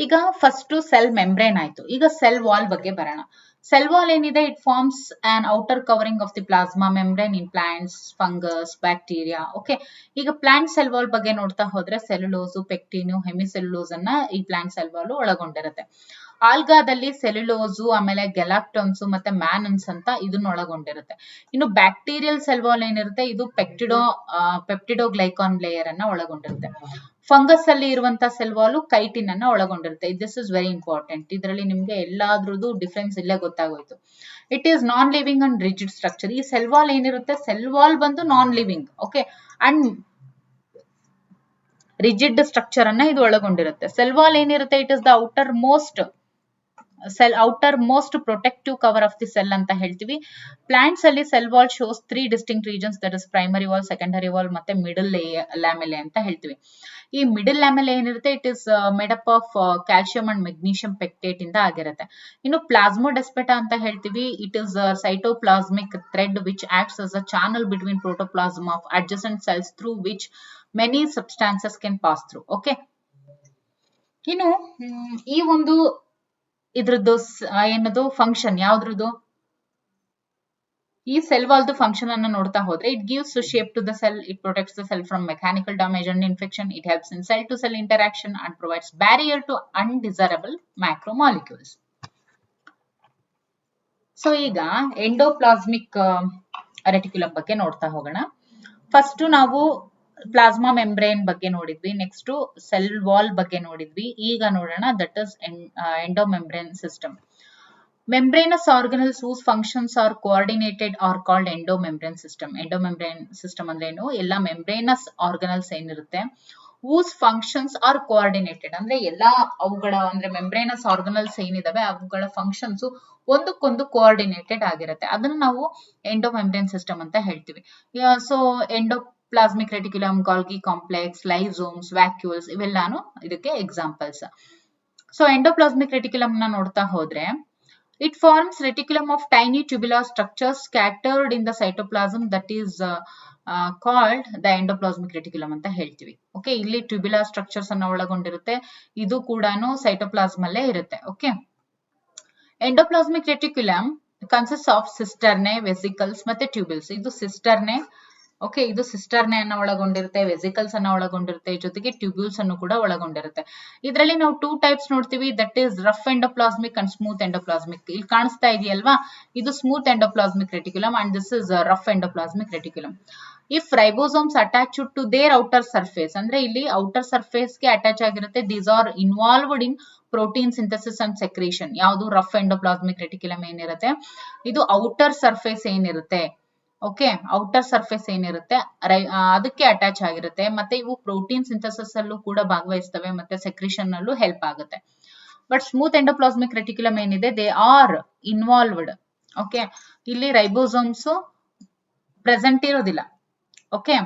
ಈಗ ಫಸ್ಟ್ ಸೆಲ್ ಮೆಂಬ್ರೇನ್ ಆಯ್ತು. ಈಗ ಸೆಲ್ ವಾಲ್ ಬಗ್ಗೆ ಬರೋಣ. ಸೆಲ್ ವಾಲ್ ಏನಿದೆ, it forms an outer covering of the plasma membrane in plants, fungus, bacteria. Okay, ಈಗ ಪ್ಲಾಂಟ್ ಸೆಲ್ ವಾಲ್ ಬಗ್ಗೆ ನೋಡ್ತಾ ಹೋದ್ರೆ ಸೆಲ್ಯುಲೋಸು, ಪೆಕ್ಟಿನು, ಹೆಮಿಸೆಲ್ಯುಲೋಸ್ ಅನ್ನ ಈ ಪ್ಲಾಂಟ್ ಸೆಲ್ ವಾಲ್ ಒಳಗೊಂಡಿರುತ್ತೆ. ಆಲ್ಗಾದಲ್ಲಿ ಸೆಲ್ಯುಲೋಸು, ಆಮೇಲೆ ಗೆಲಾಕ್ಟೋನ್ಸ್ ಮತ್ತೆ ಮ್ಯಾನನ್ಸ್ ಅಂತ ಇದನ್ನ ಒಳಗೊಂಡಿರುತ್ತೆ. ಇನ್ನು ಬ್ಯಾಕ್ಟೀರಿಯಲ್ ಸೆಲ್ ವಾಲ್ ಏನಿರುತ್ತೆ, ಇದು ಪೆಪ್ಟಿಡೋಗ್ಲೈಕಾನ್ ಲೇಯರ್ ಅನ್ನ ಒಳಗೊಂಡಿರುತ್ತೆ. ಫಂಗಸ್ ಅಲ್ಲಿ ಇರುವಂತ ಸೆಲ್ ವಾಲ್ ಕೈಟಿನ್ ಅನ್ನ ಒಳಗೊಂಡಿರುತ್ತೆ. This is very important. ಇದರಲ್ಲಿ ನಿಮ್ಗೆ ಎಲ್ಲಾದ್ರದ್ದು ಡಿಫ್ರೆನ್ಸ್ ಇಲ್ಲೇ ಗೊತ್ತಾಗೋಯ್ತು. It is non living and rigid structure. ಈ ಸೆಲ್ ವಾಲ್ ಏನಿರುತ್ತೆ, ಸೆಲ್ ವಾಲ್ ಬಂದು non living, okay, and rigid structure ಅನ್ನ ಇದು ಒಳಗೊಂಡಿರುತ್ತೆ. ಸೆಲ್ ವಾಲ್ ಏನಿರುತ್ತೆ, it is the outermost protective cover of the cell ಅಂತ ಹೇಳ್ತೀವಿ. ಪ್ಲಾಂಟ್ಸ್ ಅಲ್ಲಿ cell wall shows 3 distinct regions, that is primary wall, secondary wall ಮತ್ತೆ middle lamellae ಅಂತ ಹೇಳ್ತೀವಿ. ಈ ಮಿಡಲ್ ಲ್ಯಾಮೆಲೆ ಏನಿರುತ್ತೆ, it is made up of calcium and magnesium pectate ಇಂದ ಆಗಿರುತ್ತೆ. ಇನ್ನು ಪ್ಲಾಸ್ಮೋಡೆಸ್ಪೆಟಾ ಅಂತ ಹೇಳ್ತೀವಿ, it is cytoplasmic thread which acts as a channel between protoplasm of adjacent cells through which many substances can pass through. Okay, ಇನ್ನು ಈ ಒಂದು ಇದ್ರದ್ದು ಏನದು ಫಂಕ್ಷನ್, ಯಾವ್ದ್ರದ್ದು, ಈ ಸೆಲ್ ವಾಲ್ದು ಫಂಕ್ಷನ್ ಅನ್ನು ನೋಡ್ತಾ ಹೋದ್ರೆ, it gives shape to the cell, it protects the cell from mechanical damage and infection, it helps in cell to cell interaction and provides barrier to undesirable macromolecules. So ಈಗ endoplasmic reticulum ಬಗ್ಗೆ ನೋಡ್ತಾ ಹೋಗೋಣ. First ನಾವು plasma membrane ಬಗ್ಗೆ ನೋಡಿದ್ವಿ, next cell wall ಬಗ್ಗೆ ನೋಡಿದ್ವಿ. ಈಗ ನೋಡೋಣ that is endomembrane system. Membranous organelles whose functions are coordinated are called endomembrane system. Endomembrane system ಅಂದ್ರೆ ಏನು, ಎಲ್ಲ membranous organelles ಏನಿರುತ್ತೆ, whose functions are coordinated ಅಂದ್ರೆ ಎಲ್ಲಾ ಅವುಗಳ ಅಂದ್ರೆ membranous organelles ಏನಿದಾವೆ ಅವುಗಳ ಫಂಕ್ಷನ್ಸ್ ಒಂದಕ್ಕೊಂದು ಕೋಆರ್ಡಿನೇಟೆಡ್ ಆಗಿರುತ್ತೆ. ಅದನ್ನ ನಾವು ಎಂಡೋಮೆಂಬ್ರೇನ್ ಸಿಸ್ಟಮ್ ಅಂತ ಹೇಳ್ತೀವಿ. So endoplasmic reticulum, Golgi complex, lysosomes, vacuoles ಇವೆಲ್ಲಾನು ಇದಕ್ಕೆ ಎಕ್ಸಾಂಪಲ್ಸ್. ಸೊ ಎಂಡೋಪ್ಲಾಸ್ಮಿಕ್ ರೆಟಿಕ್ಯುಲಮ್ ನ ನೋಡ್ತಾ ಹೋದ್ರೆ, it forms reticulum of tiny tubular structures scattered in the cytoplasm, that is called the endoplasmic reticulum ಅಂತ ಹೇಳ್ತೀವಿ. ಓಕೆ, ಇಲ್ಲಿ ಟ್ಯೂಬ್ಯುಲರ್ ಸ್ಟ್ರಕ್ಚರ್ಸ್ ಅನ್ನ ಒಳಗೊಂಡಿರುತ್ತೆ. ಇದು ಕೂಡ ಸೈಟೋಪ್ಲಾಸ್ಮ್ ಅಲ್ಲೇ ಇರುತ್ತೆ. Okay, endoplasmic reticulum consist of cisternae, vesicles ಮತ್ತೆ ಟ್ಯೂಬ್ಯೂಲ್ಸ್. ಇದು ಸಿಸ್ಟರ್ನೆ, ಓಕೆ, ಇದು ಸಿಸ್ಟರ್ನೆ ಅನ್ನ ಒಳಗೊಂಡಿರುತ್ತೆ, ವೆಸಿಕಲ್ಸ್ ಅನ್ನ ಒಳಗೊಂಡಿರುತ್ತೆ, ಜೊತೆಗೆ ಟ್ಯೂಬ್ಯೂಲ್ಸ್ ಅನ್ನು ಕೂಡ ಒಳಗೊಂಡಿರುತ್ತೆ. ಇದರಲ್ಲಿ ನಾವು 2 ಟೈಪ್ಸ್ ನೋಡ್ತೀವಿ, that is rough endoplasmic and smooth endoplasmic. ಇಲ್ಲಿ ಕಾಣಿಸ್ತಾ ಇದೆಯಲ್ವಾ, ಇದು smooth endoplasmic reticulum and this is rough endoplasmic reticulum. If ribosomes attach to their outer surface, ಅಂದ್ರೆ ಇಲ್ಲಿ ಔಟರ್ ಸರ್ಫೇಸ್ ಗೆ ಅಟ್ಯಾಚ್ ಆಗಿರುತ್ತೆ, these are involved in protein synthesis and secretion. ಯಾವುದು rough endoplasmic reticulum ಏನಿರುತ್ತೆ, ಇದು ಔಟರ್ ಸರ್ಫೇಸ್ ಏನಿರುತ್ತೆ, okay, outer surface ಏನಿರುತ್ತೆ ಅದಕ್ಕೆ ಅಟ್ಯಾಚ್ ಆಗಿರುತ್ತೆ. ಮತ್ತೆ ಇವು ಪ್ರೋಟೀನ್ ಸಿಂಥಸಿಸ್ ಅಲ್ಲೂ ಕೂಡ ಭಾಗವಹಿಸ್ತವೆ ಮತ್ತೆ ಸೆಕ್ರೇಷನ್ ಅಲ್ಲೂ ಹೆಲ್ಪ್ ಆಗುತ್ತೆ. ಬಟ್ ಸ್ಮೂತ್ ಎಂಡೋಪ್ಲಾಸ್ಮಿಕ್ ರೆಟಿಕ್ಯುಲಮ್ ಏನಿದೆ, ದೇ ಆರ್ ಇನ್ವಾಲ್ವ್ಡ್. ಓಕೆ, ಇಲ್ಲಿ ರೈಬೋಸೋಮ್ಸ್ ಪ್ರೆಸೆಂಟ್ ಇರೋದಿಲ್ಲ. ಓಕೆ,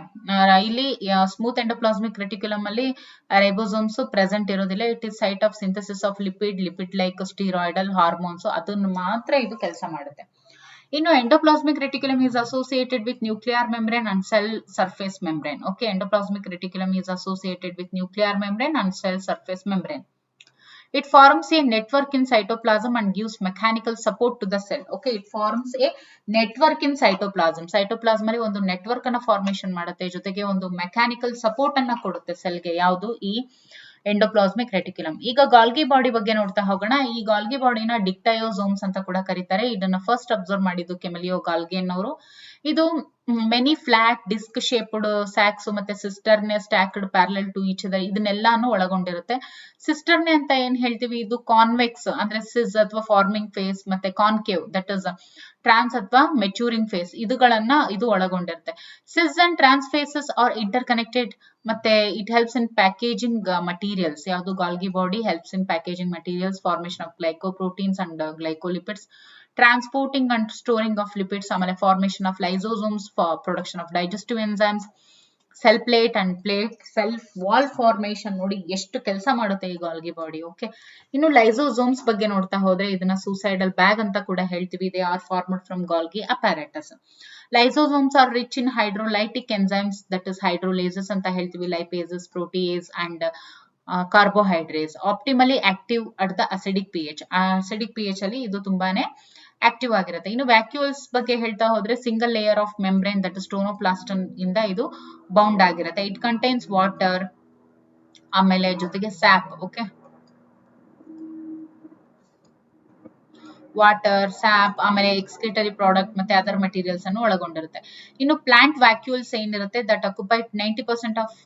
ಇಲ್ಲಿ ಸ್ಮೂತ್ ಎಂಡೋಪ್ಲಾಸ್ಮಿಕ್ ರೆಟಿಕ್ಯುಲಮ್ ಅಲ್ಲಿ ರೈಬೋಸೋಮ್ಸ್ ಪ್ರೆಸೆಂಟ್ ಇರೋದಿಲ್ಲ. It is site of synthesis of lipid like steroidal hormones, ಅದನ್ನು ಮಾತ್ರ ಇದು ಕೆಲಸ ಮಾಡುತ್ತೆ. ಇನ್ನು endoplasmic reticulum is associated with nuclear membrane and cell surface membrane. Okay, endoplasmic reticulum is associated with nuclear membrane and cell surface membrane. It forms a network in cytoplasm and gives mechanical support to the cell. Okay, it forms a network in cytoplasm. Cytoplasm ಅಲ್ಲಿ ಒಂದು network ಅನ್ನ formation ಮಾಡುತ್ತೆ, ಜೊತೆಗೆ ಒಂದು mechanical support ಅನ್ನ ಕೊಡುತ್ತೆ ಸೆಲ್ಗೆ. ಯಾವುದು, ಈ ಎಂಡೋಪ್ಲಾಸ್ಮಿಕ್ ರೆಟಿಕ್ಯುಲಮ್. ಈಗ ಗಾಲ್ಗಿ ಬಾಡಿ ಬಗ್ಗೆ ನೋಡ್ತಾ ಹೋಗೋಣ. ಈ ಗಾಲ್ಗಿ ಬಾಡಿನ ಡಿಕ್ಟಯೋಸೋಮ್ಸ್ ಅಂತ ಕೂಡ ಕರೀತಾರೆ. ಇದನ್ನ ಫಸ್ಟ್ ಅಬ್ಸರ್ವ್ ಮಾಡಿದ್ದು ಕೆಮೆಲಿಯೋ ಗಾಲ್ಗಿ ಅನ್ನೋರು. ಇದು many flat disc shaped sacs ಮತ್ತೆ cisternae stacked parallel to each other ಇದನ್ನೆಲ್ಲಾನು ಒಳಗೊಂಡಿರುತ್ತೆ. ಸಿಸ್ಟರ್ನೆ ಅಂತ ಏನ್ ಹೇಳ್ತೀವಿ, ಇದು ಕಾನ್ವೆಕ್ಸ್ ಅಂದ್ರೆ ಸಿಸ್ ಅಥವಾ ಫಾರ್ಮಿಂಗ್ ಫೇಸ್, ಮತ್ತೆ ಕಾನ್ಕೇವ್ ದಟ್ ಇಸ್ ಟ್ರಾನ್ಸ್ ಅಥವಾ ಮೆಚೂರಿಂಗ್ ಫೇಸ್, ಇದುಗಳನ್ನ ಇದು ಒಳಗೊಂಡಿರುತ್ತೆ. Cis and trans faces are interconnected. ಮತ್ತೆ it helps in packaging materials. ಯಾವುದು Golgi body helps in packaging materials, formation of glycoproteins and glycolipids, transporting and storing of lipids, ಆಮೇಲೆ formation of lysosomes for production of digestive enzymes, cell plate and plate self wall formation. ನೋಡಿ ಎಷ್ಟು ಕೆಲಸ ಮಾಡುತ್ತೆ ಈ Golgi body. Okay, ಇನ್ನು lysosomes ಬಗ್ಗೆ ನೋಡ್ತಾ ಹೋದ್ರೆ ಇದನ್ನ ಸೂಸೈಡಲ್ ಬ್ಯಾಗ್ ಅಂತ ಕೂಡ ಹೇಳ್ತೀವಿ. They are formed from Golgi apparatus. Lysosomes are rich in hydrolytic enzymes that is hydrolases ಅಂತ ಹೇಳ್ತೀವಿ, lipases, proteases and carbohydrates. Optimally active at the acidic pH. Acidic pH ಅಲ್ಲಿ ಇದು ತುಂಬಾನೇ ಆಕ್ಟಿವ್ ಆಗಿರುತ್ತೆ. ಇನ್ನು ವ್ಯಾಕ್ಯೂಲ್ಸ್ ಬಗ್ಗೆ ಹೇಳ್ತಾ ಹೋದ್ರೆ single layer of membrane that ಸ್ಟೋನೋಪ್ಲಾಸ್ಟನ್ ಇಂದ ಇದು ಬೌಂಡ್ ಆಗಿರುತ್ತೆ. ಇಟ್ ಕಂಟೈನ್ಸ್ ವಾಟರ್, ಆಮೇಲೆ ಜೊತೆಗೆ ಸ್ಯಾಪ್. ಓಕೆ, ವಾಟರ್, ಸ್ಯಾಪ್, ಆಮೇಲೆ ಎಕ್ಸ್ಕ್ರಿಟರಿ ಪ್ರಾಡಕ್ಟ್ ಮತ್ತೆ ಅದರ್ ಮೆಟೀರಿಯಲ್ಸ್ ಅನ್ನು ಒಳಗೊಂಡಿರುತ್ತೆ. ಇನ್ನು ಪ್ಲಾಂಟ್ ವ್ಯಾಕ್ಯೂಲ್ಸ್ ಏನಿರುತ್ತೆ that occupied 90% of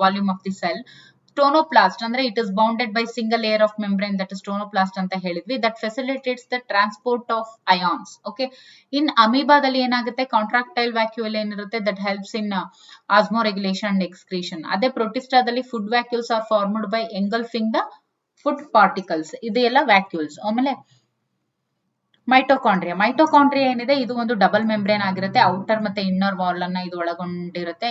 volume of the cell. Tonoplast ಅಂದ್ರೆ it is bounded by single layer of membrane that tonoplast ಅಂತ ಹೇಳಿದ್ವಿ. That facilitates the transport of ions. Okay, in ಅಮೀಬಾದಲ್ಲಿ ಏನಾಗುತ್ತೆ, ಕಾಂಟ್ರಾಕ್ಟೈಲ್ ವ್ಯಾಕ್ಯೂಲ್ ಏನಿರುತ್ತೆ that helps in osmoregulation and excretion. ಅದೇ ಪ್ರೊಟಿಸ್ಟಾದಲ್ಲಿ food vacuoles are formed by engulfing the food particles. ಇದೆಲ್ಲ vacuoles. ಆಮೇಲೆ mitochondria ಏನಿದೆ ಇದು ಒಂದು ಡಬಲ್ ಮೆಂಬ್ರೇನ್ ಆಗಿರುತ್ತೆ. ಔಟರ್ ಮತ್ತೆ ಇನ್ನರ್ ವಾಲ್ ಅನ್ನ ಇದು ಒಳಗೊಂಡಿರುತ್ತೆ.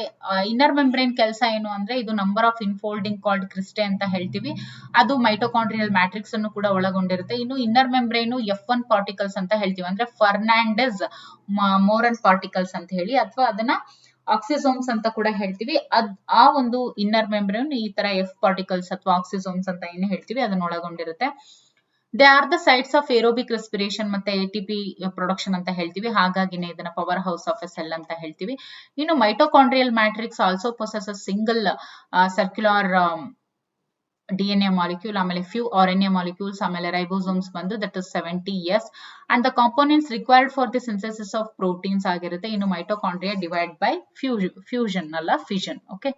ಇನ್ನರ್ ಮೆಂಬ್ರೇನ್ ಕೆಲಸ ಏನು ಅಂದ್ರೆ ಇದು number of infolding called cristae ಅಂತ ಹೇಳ್ತೀವಿ. ಅದು ಮೈಟೋಕಾಂಡ್ರಿಯಲ್ ಮ್ಯಾಟ್ರಿಕ್ಸ್ ಅನ್ನು ಕೂಡ ಒಳಗೊಂಡಿರುತ್ತೆ. ಇನ್ನು ಇನ್ನರ್ ಮೆಂಬ್ರೇನ್ F1 ಪಾರ್ಟಿಕಲ್ಸ್ ಅಂತ ಹೇಳ್ತೀವಿ, ಅಂದ್ರೆ ಫರ್ನಾಂಡೆಸ್ ಮೋರನ್ ಪಾರ್ಟಿಕಲ್ಸ್ ಅಂತ ಹೇಳಿ, ಅಥವಾ ಅದನ್ನ ಆಕ್ಸಿಸೋಮ್ಸ್ ಅಂತ ಕೂಡ ಹೇಳ್ತೀವಿ. ಆ ಒಂದು ಇನ್ನರ್ ಮೆಂಬ್ರೇನ್ ಈ ತರ F ಪಾರ್ಟಿಕಲ್ಸ್ ಅಥವಾ ಆಕ್ಸಿಸೋಮ್ಸ್ ಅಂತ ಏನು ಹೇಳ್ತೀವಿ ಅದನ್ನ ಒಳಗೊಂಡಿರುತ್ತೆ. They are the sites of aerobic respiration ಮತ್ತೆ ATP ಪ್ರೊಡಕ್ಷನ್ ಅಂತ ಹೇಳ್ತೀವಿ. ಹಾಗಾಗಿನೇ ಇದನ್ನ power house of A cell ಅಂತ ಹೇಳ್ತೀವಿ. ಇನ್ನು mitochondrial matrix also possesses single circular DNA molecule, ಆಮೇಲೆ ಫ್ಯೂ RNA ಮಾಲಿಕ್ಯೂಲ್ಸ್, ಆಮೇಲೆ ರೈಬೋಸೋಮ್ಸ್ ಬಂದು that is 70S and the components required for the synthesis of proteins ಆಗಿರುತ್ತೆ. ಇನ್ನು ಮೈಟೋಕಾಂಡ್ರಿಯಾ ಡಿವೈಡ್ ಬೈ ಫ್ಯೂಷನ್ ಅಲ್ಲ fission. Okay,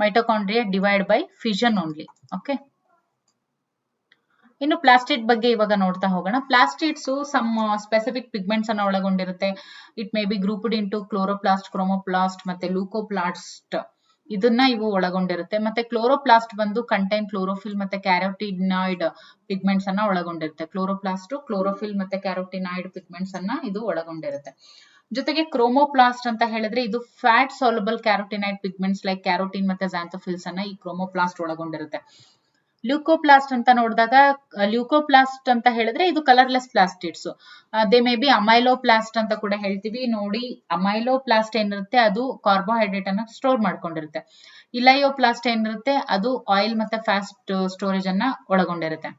mitochondria divide by fission only. Okay, ಇನ್ನು ಪ್ಲಾಸ್ಟಿಡ್ ಬಗ್ಗೆ ಇವಾಗ ನೋಡ್ತಾ ಹೋಗೋಣ. ಪ್ಲಾಸ್ಟಿಡ್ಸ್ ಸಮ್ ಸ್ಪೆಸಿಫಿಕ್ ಪಿಗ್ಮೆಂಟ್ಸ್ ಅನ್ನ ಒಳಗೊಂಡಿರುತ್ತೆ. It may be grouped into chloroplast, chromoplast ಮತ್ತೆ ಲೂಕೋಪ್ಲಾಸ್ಟ್, ಇದನ್ನ ಇವು ಒಳಗೊಂಡಿರುತ್ತೆ. ಮತ್ತೆ ಕ್ಲೋರೋಪ್ಲಾಸ್ಟ್ ಬಂದು ಕಂಟೈನ್ ಕ್ಲೋರೋಫಿಲ್ ಮತ್ತೆ ಕ್ಯಾರೋಟಿನಾಯ್ಡ್ ಪಿಗ್ಮೆಂಟ್ಸ್ ಅನ್ನ ಒಳಗೊಂಡಿರುತ್ತೆ. ಕ್ಲೋರೋಪ್ಲಾಸ್ಟ್ ಕ್ಲೋರೋಫಿಲ್ ಮತ್ತೆ ಕ್ಯಾರೋಟಿನಾಯ್ಡ್ ಪಿಗ್ಮೆಂಟ್ಸ್ ಅನ್ನ ಇದು ಒಳಗೊಂಡಿರುತ್ತೆ. ಜೊತೆಗೆ ಕ್ರೋಮೋಪ್ಲಾಸ್ಟ್ ಅಂತ ಹೇಳಿದ್ರೆ ಇದು fat soluble carotenoid pigments like carotene ಮತ್ತೆ ಝಾಂಥೋಫಿಲ್ಸ್ ಅನ್ನ ಈ ಕ್ರೋಮೋಪ್ಲಾಸ್ಟ್ ಒಳಗೊಂಡಿರುತ್ತೆ. ಲ್ಯೂಕೋಪ್ಲಾಸ್ಟ್ ಅಂತ ನೋಡಿದಾಗ ಲ್ಯೂಕೋಪ್ಲಾಸ್ಟ್ ಅಂತ ಹೇಳಿದ್ರೆ ಇದು colourless plastids. They may be amyloplast ಅಂತ ಕೂಡ ಹೇಳ್ತೀವಿ. ನೋಡಿ, ಅಮೈಲೋಪ್ಲಾಸ್ಟ್ ಏನಿರುತ್ತೆ ಅದು ಕಾರ್ಬೋಹೈಡ್ರೇಟ್ ಅನ್ನ ಸ್ಟೋರ್ ಮಾಡ್ಕೊಂಡಿರುತ್ತೆ. ಇಲಯೋಪ್ಲಾಸ್ಟ್ ಏನಿರುತ್ತೆ ಅದು ಆಯಿಲ್ ಮತ್ತೆ ಫ್ಯಾಟ್ ಸ್ಟೋರೇಜ್ ಅನ್ನ ಒಳಗೊಂಡಿರುತ್ತೆ.